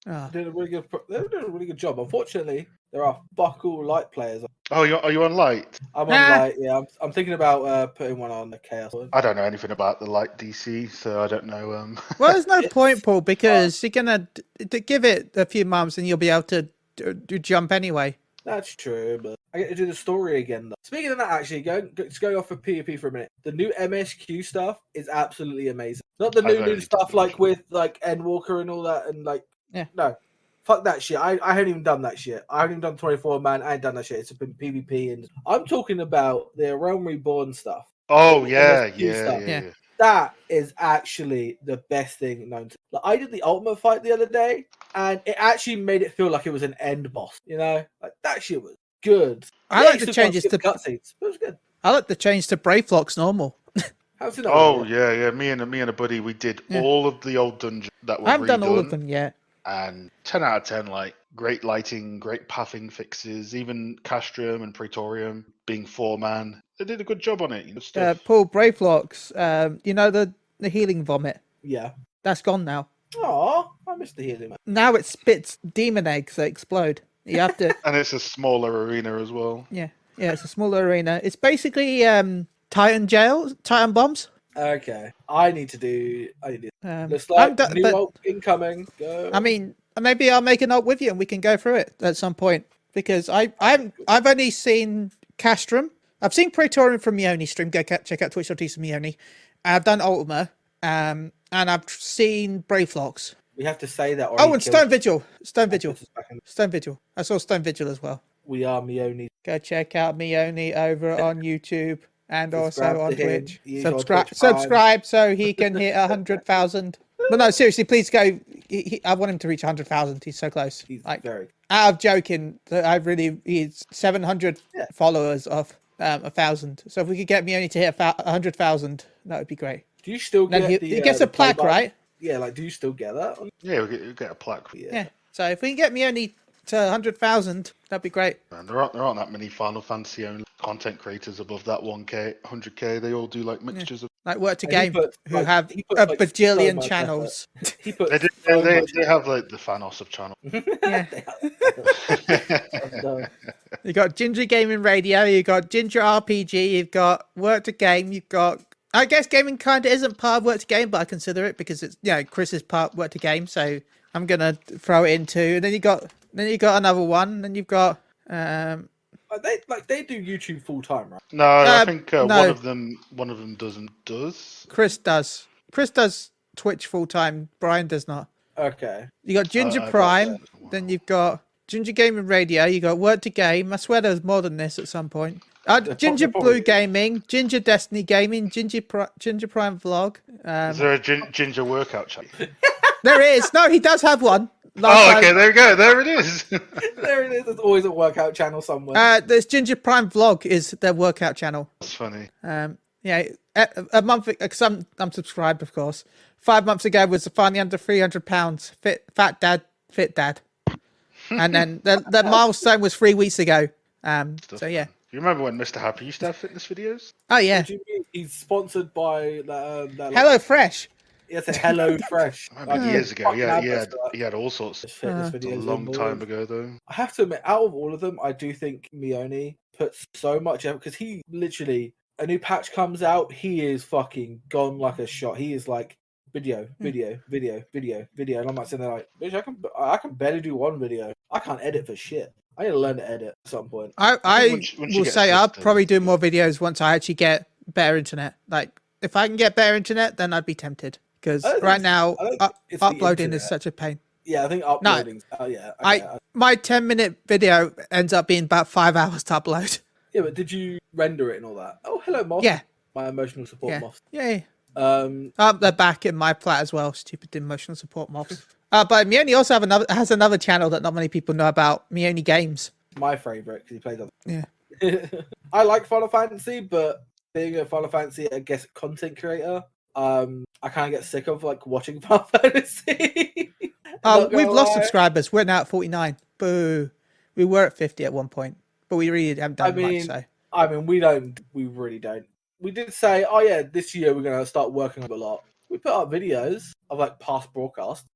They did a really good job. Unfortunately, there are fuck all light players. Oh, are you on light? I'm on light. Yeah, I'm thinking about putting one on the chaos. I don't know anything about the light DC, so I don't know. Well, there's no point, Paul, because you're gonna give it a few months and you'll be able to do jump anyway. That's true, but I get to do the story again, though. Speaking of that, actually, just going off of PvP for a minute, the new MSQ stuff is absolutely amazing. Not the new stuff like with like Endwalker and all that, and like no, fuck that shit. I haven't even done that shit. I haven't even done 24 man. I ain't done that shit. It's been PvP, and I'm talking about the Realm Reborn stuff. Oh yeah. That is actually the best thing known to. Like, I did the ultimate fight the other day, and it actually made it feel like it was an end boss. Like that shit was good. I Yeah, like you the still can't changes skip to. the cutscenes, but it was good. I like the change to Brayflock's normal. How's it not? Oh yeah. Me and a buddy, we did Yeah. all of the old dungeons that were I haven't done all of redone, them yet. and 10 out of 10. Like great lighting, great pathing fixes. Even Castrum and Praetorium being 4-man, they did a good job on it. You know, stuff. Paul Brayflock's, you know the healing vomit. Yeah. That's gone now. Oh, I missed the healing, man. Now it spits demon eggs that explode. You have to. And it's a smaller arena as well. Yeah, it's a smaller arena. It's basically Titan bombs. Okay, I need to do. Looks I'm like new but ult incoming. Go. I mean, maybe I'll make a note with you and we can go through it at some point because I've only seen Castrum. I've seen Praetorian from Mione stream. Go check out twitch.tv I've done Ultima, and I've seen Brayflocks. We have to say that. Oh, and Stone Vigil. Stone Vigil. Puts us back in- Stone Vigil. I saw Stone Vigil as well. We are Mione. Go check out Mione over on YouTube and also Subscribe on to him. Twitch. Use your Subscribe, Twitch Prime. subscribe so he can hit 100,000. But no, seriously, please go. I want him to reach 100,000. He's so close. He's Like, very. out of joking, he's 700 Yeah. followers of 1,000. So if we could get Mione to hit 100,000, that would be great. Do you still Then get he gets a the play plaque, button? right? Yeah, like do you still get that? Yeah, we get a plaque. Yeah. So if we can get Mione to 100,000, that'd be great. And there aren't that many Final Fantasy only content creators above that 1K, 100K. They all do like mixtures of. Like Work to And he Game, puts, who like, have he a puts, like, so bajillion much channels. He put. They, do, so they, much they have like the Thanos of channel. Yeah. No. You got Ginger Gaming Radio, you got Ginger RPG, you've got Work to Game, you've got. I guess gaming kind of isn't part of Work to Game, but I consider it because it's Chris is part Work to Game, so I'm gonna throw it in too. And then you got another one, and then you've got They do YouTube full time, right? No, I think no. one of them does. Chris does. Chris does Twitch full time. Brian does not. Okay. You got Ginger I Prime, got that. then you've got Ginger Gaming Radio, you got Work to Game. I swear there's more than this at some point. Ginger probably Blue is. Gaming, Ginger Destiny Gaming, Ginger Prime Vlog. Is there a ginger workout channel? There is. No, he does have one. Oh, okay, there we go. There it is. There it is. There's always a workout channel somewhere. There's Ginger Prime Vlog is their workout channel. That's funny. A month because I'm subscribed, of course. 5 months ago was finally under 300 pounds. Fat dad. And then the milestone was 3 weeks ago. So yeah. You remember when Mr. Happy used to have fitness videos? Oh yeah. What do you mean? He's sponsored by that Hello Fresh. It's a Hello Fresh. I remember years ago. fucking Yeah, adverts for that. he had all sorts. Fitness It's a videos long and time all. ago, though. I have to admit, out of all of them, I do think Mione puts so much effort because he literally a new patch comes out, he is fucking gone like a shot. He is like video, and I'm like sitting there like, bitch, I can barely do one video. I can't edit for shit. I need to learn to edit at some point. I once you will get say I'll systems, probably do more videos once I actually get better internet. Like if I can get better internet, then I'd be tempted. Because I don't right think- now I don't think it's the uploading is internet. such a pain. Yeah, I think uploading. Yeah, My 10-minute video ends up being about 5 hours to upload. yeah, but did you render it and all that? Oh, hello, Moth. Yeah. My emotional support Yeah. Moth. Yay. Um, They're back in my flat as well. Stupid emotional support mobs. But Mione also has another channel that not many people know about. Mione Games. my favorite because he plays other. Yeah. I like Final Fantasy, but being a Final Fantasy, I guess, content creator, I kind of get sick of like watching Final Fantasy. Not We've gonna lost lie. subscribers. We're now at 49. Boo. We were at 50 at one point, but we really haven't done much. So I mean, we really don't. We did say, oh yeah, this year we're gonna start working on a lot. We put up videos of like past broadcasts.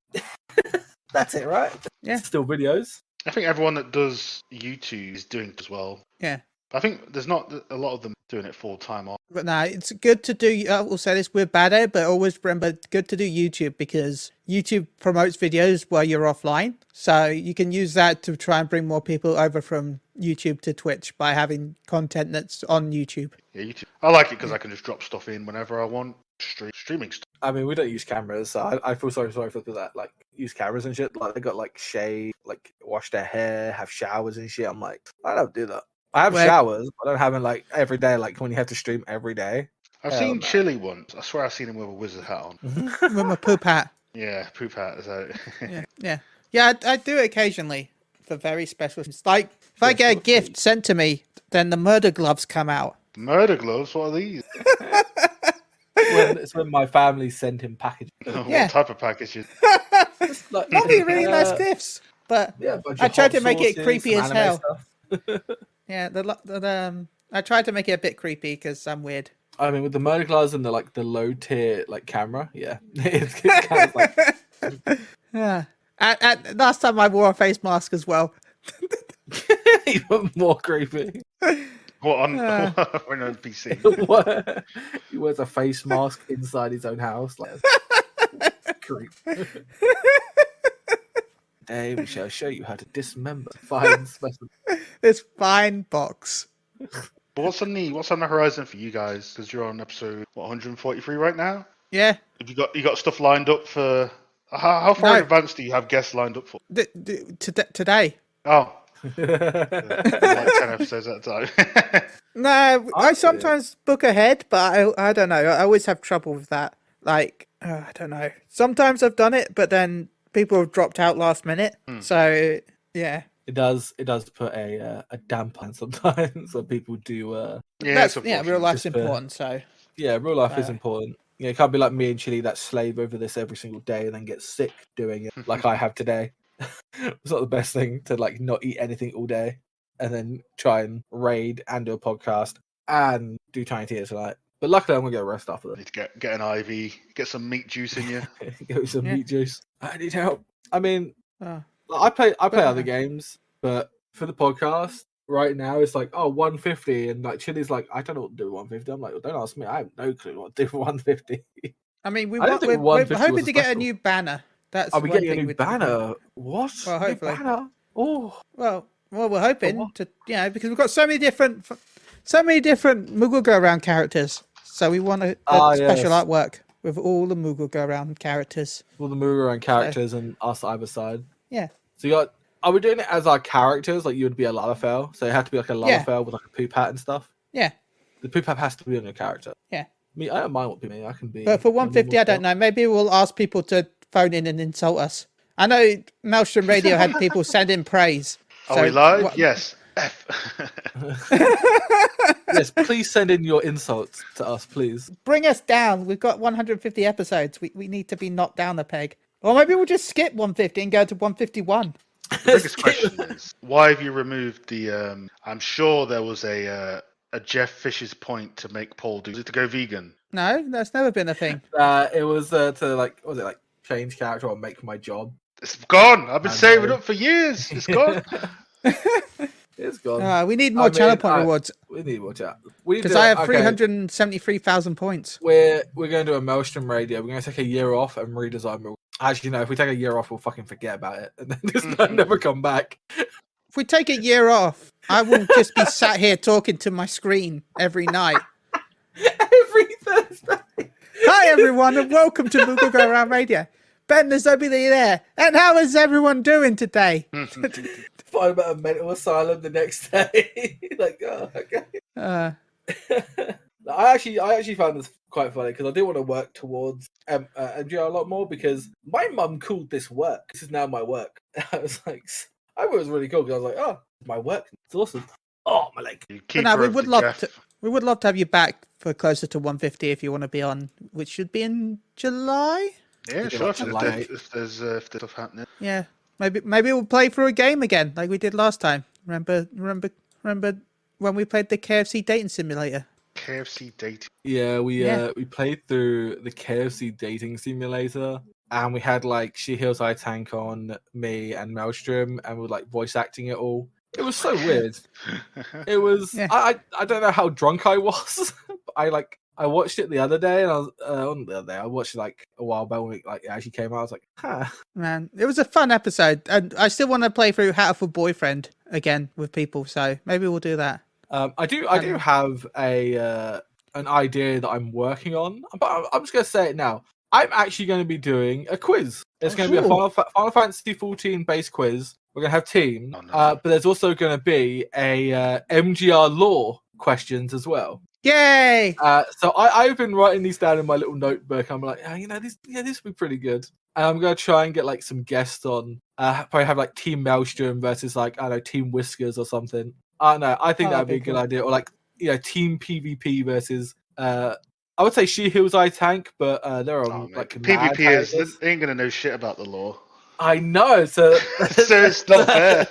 That's it, right? Yeah. Still videos. I think everyone that does YouTube is doing it as well. yeah. But I think there's not a lot of them doing it full time. But no, it's good to do. I will say this: we're bad at it, but always remember, good to do YouTube because YouTube promotes videos while you're offline. So you can use that to try and bring more people over from YouTube to Twitch by having content that's on YouTube. Yeah, YouTube. I like it because I can just drop stuff in whenever I want. Streaming stuff. I mean, we don't use cameras, so I feel sorry for people that like use cameras and shit. Like they got like shave, like wash their hair, have showers and shit. I'm like, I don't do that. I have Well- showers, but I don't have them like every day. Like when you have to stream every day. I've Hell seen no. Chili once. I swear I've seen him with a wizard hat on. With my poop hat. Yeah, poop hat. So. Yeah. I do it occasionally. for very special. It's like if I get a gift sent to me, then the murder gloves come out. Murder gloves? What are these? It's when my family sent him packages. Yeah. What type of packages? Like, Normally really nice gifts, but yeah, a bunch I of tried hot to make it sauces, creepy some as anime hell. stuff. Yeah, I tried to make it a bit creepy because I'm weird. I mean, with the murder gloves and the low tier camera, yeah, it's kind of like Yeah. And last time I wore a face mask as well. even more creepy. What on we're on PC? He wears a face mask inside his own house, like creep. Today we shall show you how to dismember fine specimen. This fine box. But what's on the horizon for you guys? Because you're on episode 143 right now. Yeah. Have you got stuff lined up for? How far No. in advance do you have guests lined up for? Today. Oh, like 10 episodes at a time. No, I sometimes book ahead, but I don't know. I always have trouble with that. Like, I don't know. Sometimes I've done it, but then people have dropped out last minute. So, yeah. It does put a damp on sometimes, so people do. Yeah, it's real life's Just, important. So, Yeah, real life is important. Yeah, it can't be like me and Chili that slave over this every single day and then get sick doing it, like I have today. It's not the best thing to not eat anything all day and then try and raid and do a podcast and do Tiny Tiers tonight. But luckily, I'm gonna get a rest after that. Need to get an IV, get some meat juice in you. Get some meat juice. I need help. I mean, oh. I play other games, but for the podcast right now, it's 150, and Chili's I don't know what to do with 150. I'm like, well, don't ask me. I have no clue what to do with 150. I mean, we're 150 hoping was to get a special. new banner. That's Are we one getting a thing new banner? What? Well, New hopefully. banner? Oh, Well, we're hoping to, because we've got so many different Moogle Go Around characters. So we want a special artwork with all the Moogle Go Around characters. all the Moogle and characters and us either side. Yeah. So are we doing it as our characters? Like you would be a Lalafell, so it had to be a Lalafell with a poop hat and stuff. Yeah. The poop hat has to be on your character. Yeah. Me, I don't mind what people. I can be. But for 150, I don't know. Maybe we'll ask people to phone in and insult us. I know Maelstrom Radio had people send in praise. Are we live? Yes. F. Yes, please send in your insults to us, please. Bring us down. We've got 150 episodes. We need to be knocked down a peg. Or maybe we'll just skip 150 and go to 151. The biggest question is, why have you removed the? I'm sure there was a Jeff Fish's point to make Paul do. Was it to go vegan? No, that's never been a thing. It was to was it change character or make my job? It's gone. I've been saving it up for years. It's gone. It's gone. We need more channel point rewards. We need more chat. Because I have 373,000 points. We're going to do a Maelstrom Radio. We're going to take a year off and redesign Moogle. Actually, no. If we take a year off, we'll fucking forget about it and then just never come back. If we take a year off, I will just be sat here talking to my screen every night. Every Thursday. Hi everyone, and welcome to Moogle Go Around Radio. Ben, there's nobody there. And how is everyone doing today? Find about a mental asylum the next day. Okay. I actually found this quite funny because I do want to work towards MGR a lot more because my mum called this work. This is now my work. I was like, I thought it was really cool because I was like, oh, my work. It's awesome. Oh, my leg. No, we would love to have you back for closer to 150 if you want to be on, which should be in July. Yeah, sure. If there's stuff happening. Yeah, maybe we'll play through a game again like we did last time. Remember when we played the KFC dating simulator? KFC dating. Yeah, we played through the KFC dating simulator, and we had She Heals I Tank on, me and Maelstrom, and we were voice acting it all. It was so weird. It was. Yeah. I don't know how drunk I was. I watched it the other day, and I was on the other day. I watched it a while back when it actually came out. I was like, huh. Man, it was a fun episode, and I still want to play through How for Boyfriend again with people. So maybe we'll do that. I do have an idea that I'm working on, but I'm just gonna say it now. I'm actually going to be doing a quiz. It's going to be a Final Fantasy 14 base quiz. We're going to have team, but there's also going to be a MGR lore questions as well. Yay! So I've been writing these down in my little notebook. I'm like, this will be pretty good. And I'm gonna try and get like some guests on. Probably have like Team Maelstrom versus like I don't know Team Whiskers or something. I don't know. I think Oh, that'd be a that'd be good cool. idea. Or like Team PvP versus. I would say She Heals I Tank, but they're Oh, on mate. like mad PvPers, hiatus. they ain't gonna know shit about the law. I know. So So it's not fair.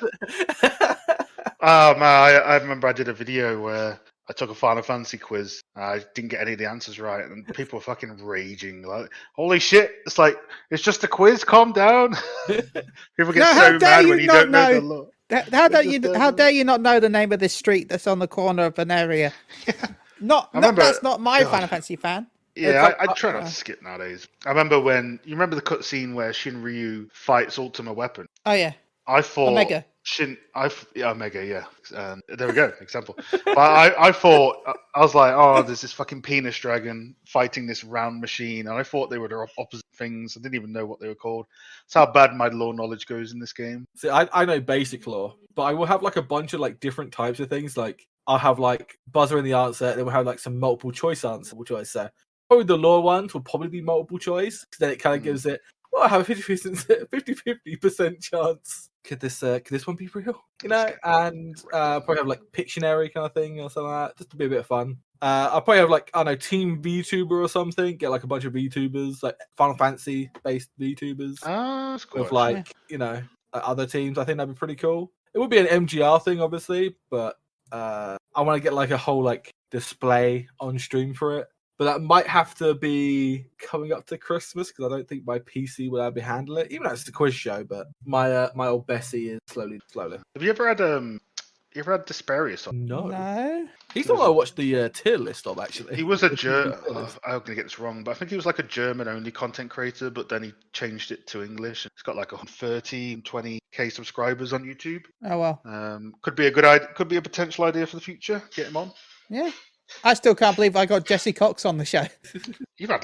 Oh man, I remember I did a video where I took a Final Fantasy quiz. I didn't get any of the answers right, and people were fucking raging. Like, holy shit! It's like it's just a quiz. Calm down. People get No, how so dare mad you when you not don't know the know? law. How They dare just you? don't How know. dare you not know the name of this street that's on the corner of an area? Yeah. Not, I remember. that's not my God. Final Fantasy fan. It's Yeah, like I try not to skip nowadays. I remember when you remember the cutscene where Shinryu fights Ultima Weapon. Oh yeah, I thought Omega. Omega, yeah. There we go, example. But I thought I was like, oh, there's this fucking penis dragon fighting this round machine, and I thought they were the opposite things. I didn't even know what they were called. That's how bad my law knowledge goes in this game. See, I know basic law, but I will have like a bunch of like different types of things. Like I'll have like buzzer in the answer, then we'll have like some multiple choice answer, which I say. Probably the law ones will probably be multiple choice, because then it kind of gives it. Well, I have a 50% chance. Could this one be real? You know, and probably have like Pictionary kind of thing or something like that, just to be a bit of fun. I'll probably have like I don't know Team VTuber or something. Get like a bunch of VTubers, like Final Fantasy based VTubers, Ah, that's cool. with like other teams. I think that'd be pretty cool. It would be an MGR thing, obviously, but I want to get like a whole like display on stream for it. But that might have to be coming up to Christmas, because I don't think my PC will ever handle it. Even though it's a quiz show, but my old Bessie is slowly. Have you ever had Desperius on? No. He's the one I watched the tier list of, actually. He was a The TV tier list. I'm gonna get this wrong, but I think he was like a German only content creator, but then he changed it to English. He's got like 20k subscribers on YouTube. Oh well. Could be a good idea. Could be a potential idea for the future. Get him on. Yeah. I still can't believe I got Jesse Cox on the show. You've had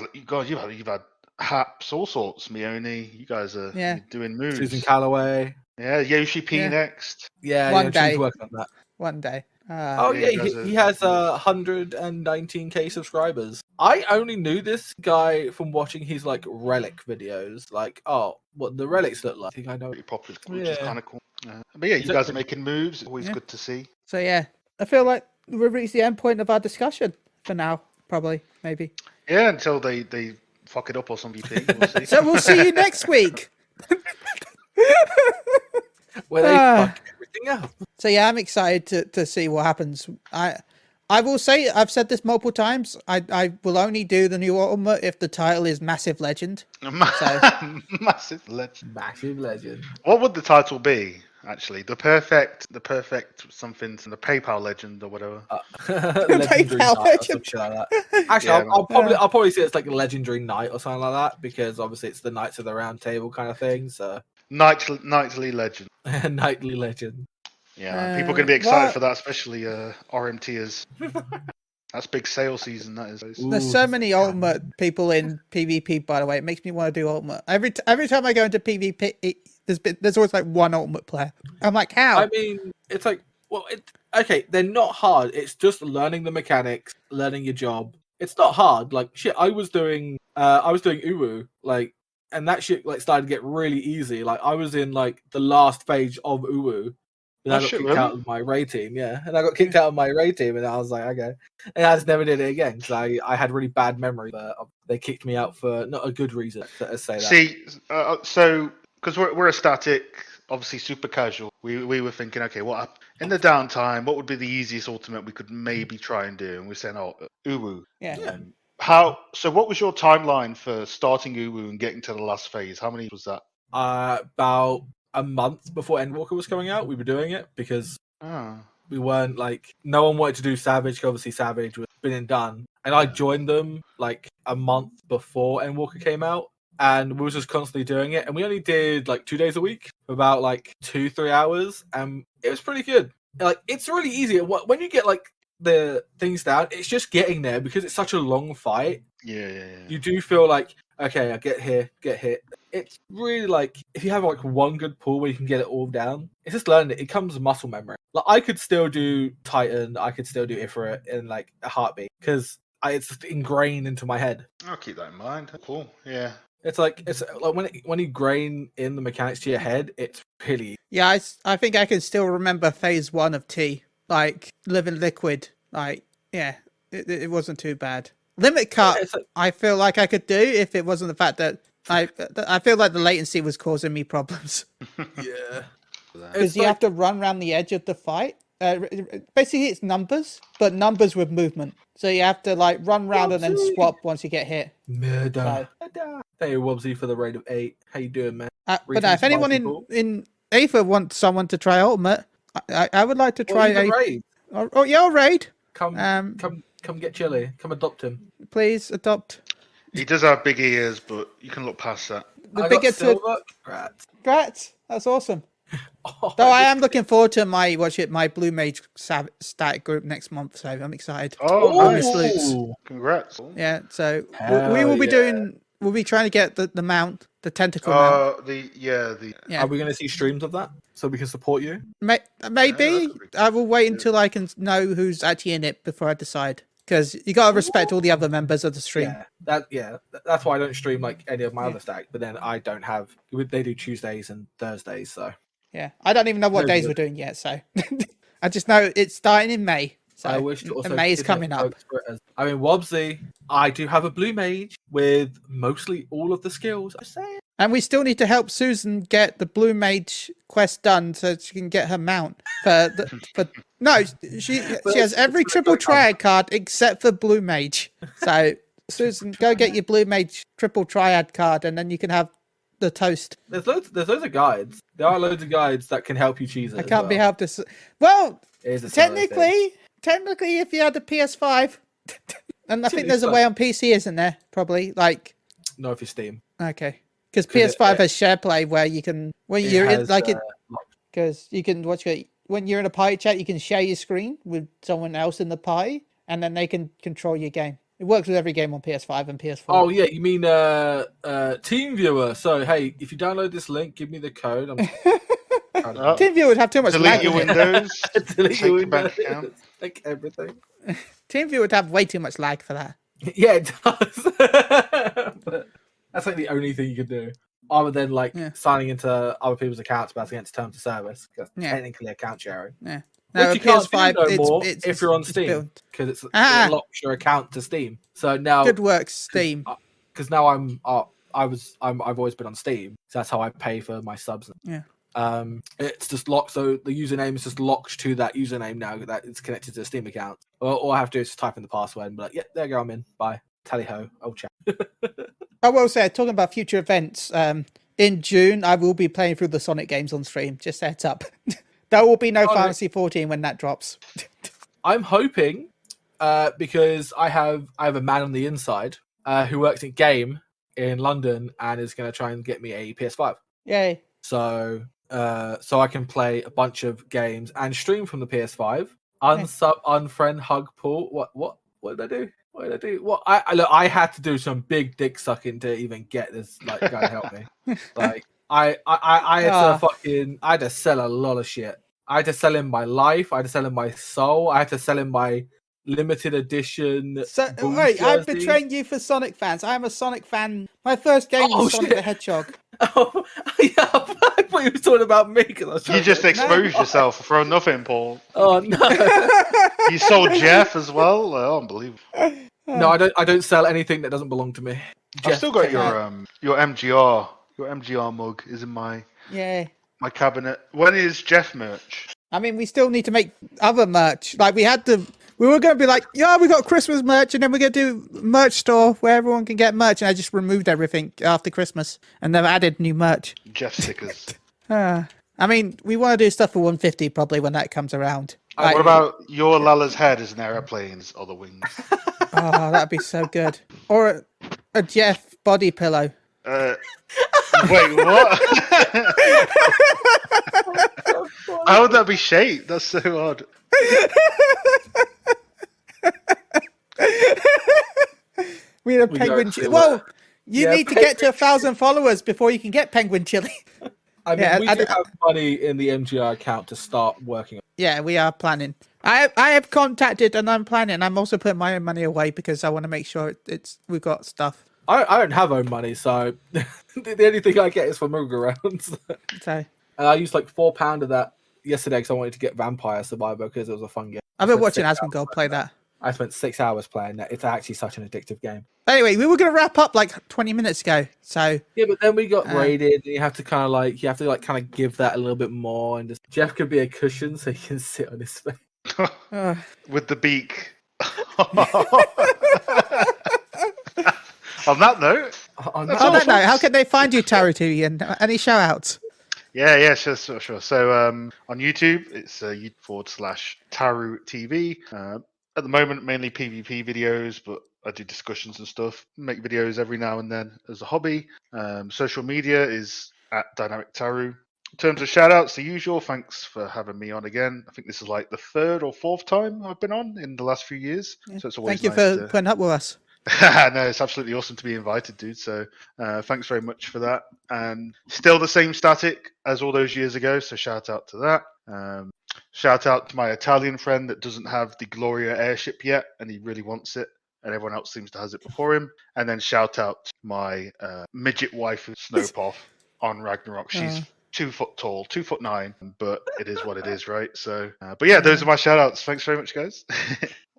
Haps, all sorts. Mione, you guys are Yeah. doing moves. Susan Calloway. Yeah, Yoshi P Yeah. next. Yeah, One day. she's working on that. One day. Oh yeah, yeah, you guys he has 119k subscribers. I only knew this guy from watching his like relic videos. Like, oh, what the relics look like. I think I know. Pretty popular, which is Yeah. kind of cool. But yeah, you Is that guys are pretty- making moves. Always Yeah. good to see. So yeah, I feel like we've reached the end point of our discussion for now. Probably, maybe. Yeah, until they fuck it up or some VP. We'll see. So we'll see you next week. Where they Ah. fuck everything up. So yeah, I'm excited to see what happens. I will say, I've said this multiple times. I will only do the new Ultimate if the title is Massive Legend. Massive legend. Massive legend. What would the title be? Actually, the perfect something, the PayPal legend or whatever. Legendary PayPal night or legend. some shit like that. Actually, Yeah, I'll probably say it's like a legendary night or something like that, because obviously it's the Knights of the Round Table kind of thing. So Nightly legend. nightly legend. Yeah, people are gonna be excited what? for that, especially RMTers. That's big sales season. That is. There's so many Ultimate people in PvP. By the way, it makes me want to do Ultimate. Every time I go into PvP, there's always like one Ultimate player. I'm like, how? I mean, it's like, well, okay, they're not hard. It's just learning the mechanics, learning your job. It's not hard. Like shit, I was doing Uwu, like, and that shit like started to get really easy. Like I was in like the last phase of Uwu. And I got kicked out of my raid team, and I got kicked out of my raid team, and I was like, okay, and I just never did it again because I had really bad memory. But they kicked me out for not a good reason. Let's say that. See, so because we're a static, obviously super casual, we were thinking, okay, in the downtime, what would be the easiest ultimate we could maybe try and do? And we're saying, oh, Uwu. Yeah. So what was your timeline for starting Uwu and getting to the last phase? How many was that? About a month before Endwalker was coming out, we were doing it because we weren't like, no one wanted to do Savage. Obviously, Savage was been and done, and I joined them like a month before Endwalker came out, and we was just constantly doing it. And we only did like 2 days a week, for about like 2-3 hours, and it was pretty good. Like it's really easy when you get like the things down. It's just getting there because it's such a long fight. Yeah. You do feel like, okay, I get hit. It's really like, if you have like one good pull where you can get it all down, it's just learning it. It comes muscle memory. Like I could still do Titan, I could still do Ifrit in like a heartbeat because it's just ingrained into my head. I'll keep that in mind. Cool. Yeah. It's like when you grain in the mechanics to your head, it's really Yeah, I think I can still remember phase 1 of T, like living liquid. Like, yeah, it wasn't too bad. Limit cut, it's like, I feel like I could do if it wasn't the fact that I feel like the latency was causing me problems yeah. because It's you like have to run around the edge of the fight. Basically, it's numbers, but numbers with movement. So you have to like run around and then Whoopsie. swap once you get hit. murder. Hey, Wobbsy for the raid of 8. How you doing, man? But no, if anyone in Aether wants someone to try Ultimate, I would like to try even a. raid. Oh yeah, I'll raid. Come get chilly. Come adopt him. Please adopt He does have big ears, but you can look past that. the I got bigger to silver. Rats. Grats. That's awesome. Oh, Though I am looking forward to my my Blue Mage static group next month, so I'm excited. Oh, Miss nice. Luke's. Congrats. Yeah, so we Hell will be yeah. doing. We'll be trying to get the mount, the tentacle mount. Yeah. Are we going to see streams of that so we can support you? Maybe could be I will wait until I can know who's actually in it before I decide. Because you gotta respect all the other members of the stream. That's why I don't stream like any of my other stack. But then I don't have. They do Tuesdays and Thursdays, so Yeah, I don't even know what No days good. we're doing yet, so I just know it's starting in May. So I wish to also and May is kidnap coming up. folks for it as- I mean, Wobbsy, I do have a blue mage with mostly all of the skills. I'm saying. And we still need to help Susan get the Blue Mage quest done so she can get her mount for no, she has every triple triad card except for Blue Mage. So Susan, go get your Blue Mage triple triad card and then you can have the toast. There's loads of guides. There are loads of guides that can help you cheese it. I can't be helped to well, It is a solo thing. technically if you had the PS5 and I think Silly there's a fuck. way on PC, isn't there? Probably like No, if you Steam. okay. Because 'Cause PS5 has share play where you can when It you're in has, like it lock- because you can watch it when you're in a party chat. You can share your screen with someone else in the party, and then they can control your game. It works with every game on PS5 and PS4. Oh yeah, you mean Team Viewer? So hey, if you download this link, give me the code. I'm TeamViewer would have too much Delete lag. your in it. Windows. delete Take your your bank Windows, account. like everything. TeamViewer would have way too much lag for that. Yeah, it does. But that's like the only thing you can do, other than like Yeah. signing into other people's accounts, but that's against terms of service. Because Yeah. technically account sharing. Yeah. Which No, you can't PS5, do no more if you're on it's Steam, built. because it Ah. locks your account to Steam. So now, Good work, Steam. because now I've always been on Steam, so that's how I pay for my subs. Yeah. It's just locked, so the username is just locked to that username now that it's connected to the Steam account. All I have to do is just type in the password and be like, yeah, there you go, I'm in. Bye. Tally ho. Oh, chat. I will say, talking about future events, in June I will be playing through the Sonic games on stream. Just heads up. There will be no Oh, Fantasy 14 when that drops. I'm hoping, because I have a man on the inside who works at Game in London and is going to try and get me a PS5. Yay. So I can play a bunch of games and stream from the PS5. Unsub, unfriend, hug, pull. What did I do? What did I do? What I had to do some big dick sucking to even get this guy to help me. Like I had to sell a lot of shit. I had to sell him my life. I had to sell him my soul. I had to sell him my limited edition. So Bulls wait, I'm jersey. betraying you for Sonic fans. I am a Sonic fan. My first game was Sonic the Hedgehog. Oh, yeah, I thought you were talking about me. You just exposed yourself for nothing, Paul. Oh no! You sold Jeff as well. Oh, unbelievable. No, I don't sell anything that doesn't belong to me. I've still got your MGR. Your MGR mug is in my cabinet. When is Jeff merch? I mean, we still need to make other merch. Like we were going to be like, yeah, we got Christmas merch, and then we're going to do merch store where everyone can get merch. And I just removed everything after Christmas, and they've added new merch. Jeff stickers. I mean, we want to do stuff for 150 probably when that comes around. What about your Lala's head as an aeroplane's other wings? Oh, that'd be so good. Or a Jeff body pillow. Wait, what? How would that be shaped? That's so odd. We had a penguin chili. Well, you need to get to 1,000 followers before you can get penguin chili. I mean, we do have money in the MGR account to start working on. Yeah, we are planning. I have contacted and I'm planning. I'm also putting my own money away because I want to make sure we've got stuff. I don't have own money, so the only thing I get is from Moogle rounds. So And I used like £4 of that yesterday because I wanted to get Vampire Survivor because it was a fun game. I've been I watching spent 6 Asmongold hours play playing that. I spent 6 hours playing that. It's actually such an addictive game. Anyway, we were going to wrap up like 20 minutes ago. So Yeah, but then we got raided, and you have to kind of give that a little bit more. And just Jeff could be a cushion so he can sit on his face. With the beak. On that note, On That's on all, that note, how folks. can they find you, Tarutv, and any shout outs? yeah, sure. So on YouTube, it's /Taru TV. At the moment, mainly PvP videos, but I do discussions and stuff. Make videos every now and then as a hobby. Social media is at Dynamic Taru. In terms of shout outs, the usual, thanks for having me on again. I think this is like the 3rd or 4th time I've been on in the last few years. So it's always Thank you nice for to... putting up with us. No, it's absolutely awesome to be invited, dude. So thanks very much for that. And still the same static as all those years ago. So shout out to that. Shout out to my Italian friend that doesn't have the Gloria airship yet, and he really wants it, and everyone else seems to has it before him. And then shout out to my midget wife, Snowpoff, on Ragnarok. She's 2 foot tall, 2'9", but it is what it is, right? So, but yeah, those are my shout outs. Thanks very much, guys.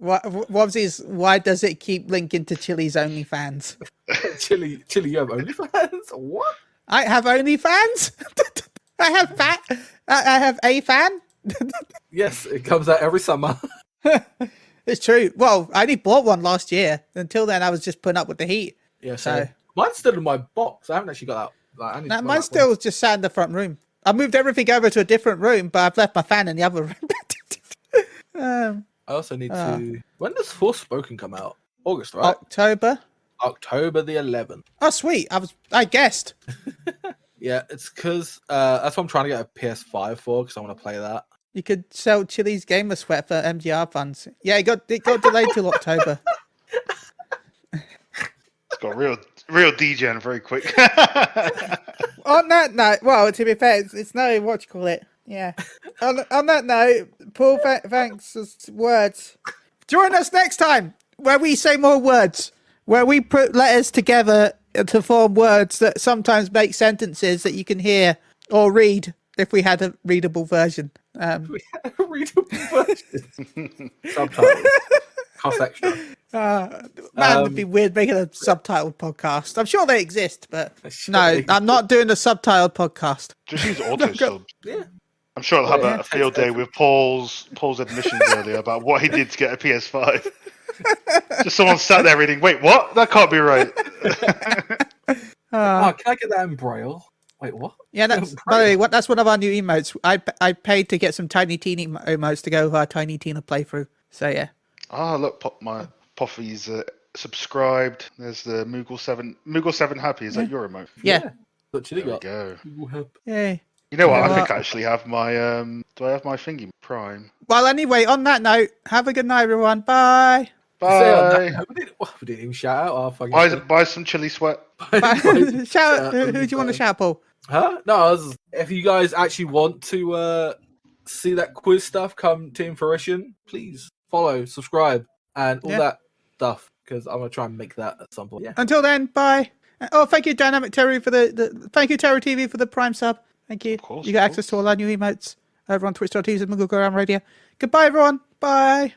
Wobsies, why does it keep linking to Chili's OnlyFans? Chili, you have OnlyFans? What? I have OnlyFans? I have a fan? Yes, it comes out every summer. It's true. Well, I only bought one last year. Until then, I was just putting up with the heat. Yeah, So mine's still in my box. I haven't actually got that. Like, I need to buy mine's that one. still just sat in the front room. I moved everything over to a different room, but I've left my fan in the other room. I also need to. When does Forspoken come out? August, right? October. October the 11th. Oh, sweet. I guessed. Yeah, it's because that's what I'm trying to get a PS5 for because I want to play that. You could sell Chili's gamer sweat for MGR funds. Yeah, it got delayed till October. It's got real degen very quick. On that note, well, to be fair, it's no what you call it. Yeah. On that note, Paul, thanks for words. Join us next time where we say more words, where we put letters together to form words that sometimes make sentences that you can hear or read if we had a readable version. We had a readable version. Subtitles. Cost extra. Man, it'd be weird making a subtitled podcast. I'm sure they exist, but Sure no, they I'm not doing a subtitled podcast. Just use auto sub. Yeah. I'm sure I'll have Yeah. a field day with Paul's admissions earlier about what he did to get a PS5. Just someone sat there reading, wait, what? That can't be right. Oh, can I get that in Braille? Wait, what? Yeah, that's by the way, that's one of our new emotes. I paid to get some Tiny Tina emotes to go with our Tiny Tina playthrough. So yeah. Ah, look, my Poffy's subscribed. There's the Moogle 7 happy. Is that your emote? Yeah. What Chili There we got? go. Google help. Yay. You know what? You know I think what? I actually have my do I have my thingy Prime? Well, anyway, on that note, have a good night, everyone. Bye. Say on Bye. that, we didn't even shout out our fucking. Buy some chili sweat. Bye. Shout. Who do you want to shout, Paul? Huh? No, if you guys actually want to see that quiz stuff come to fruition, please follow, subscribe, and all that stuff because I'm gonna try and make that at some point. Yeah. Until then, bye. Oh, thank you, Dynamic Terry, for thank you, Terry TV, for the Prime sub. Thank you. Of course, You get access to all our new emotes over on twitch.tv and Moogle Radio. Goodbye, everyone. Bye.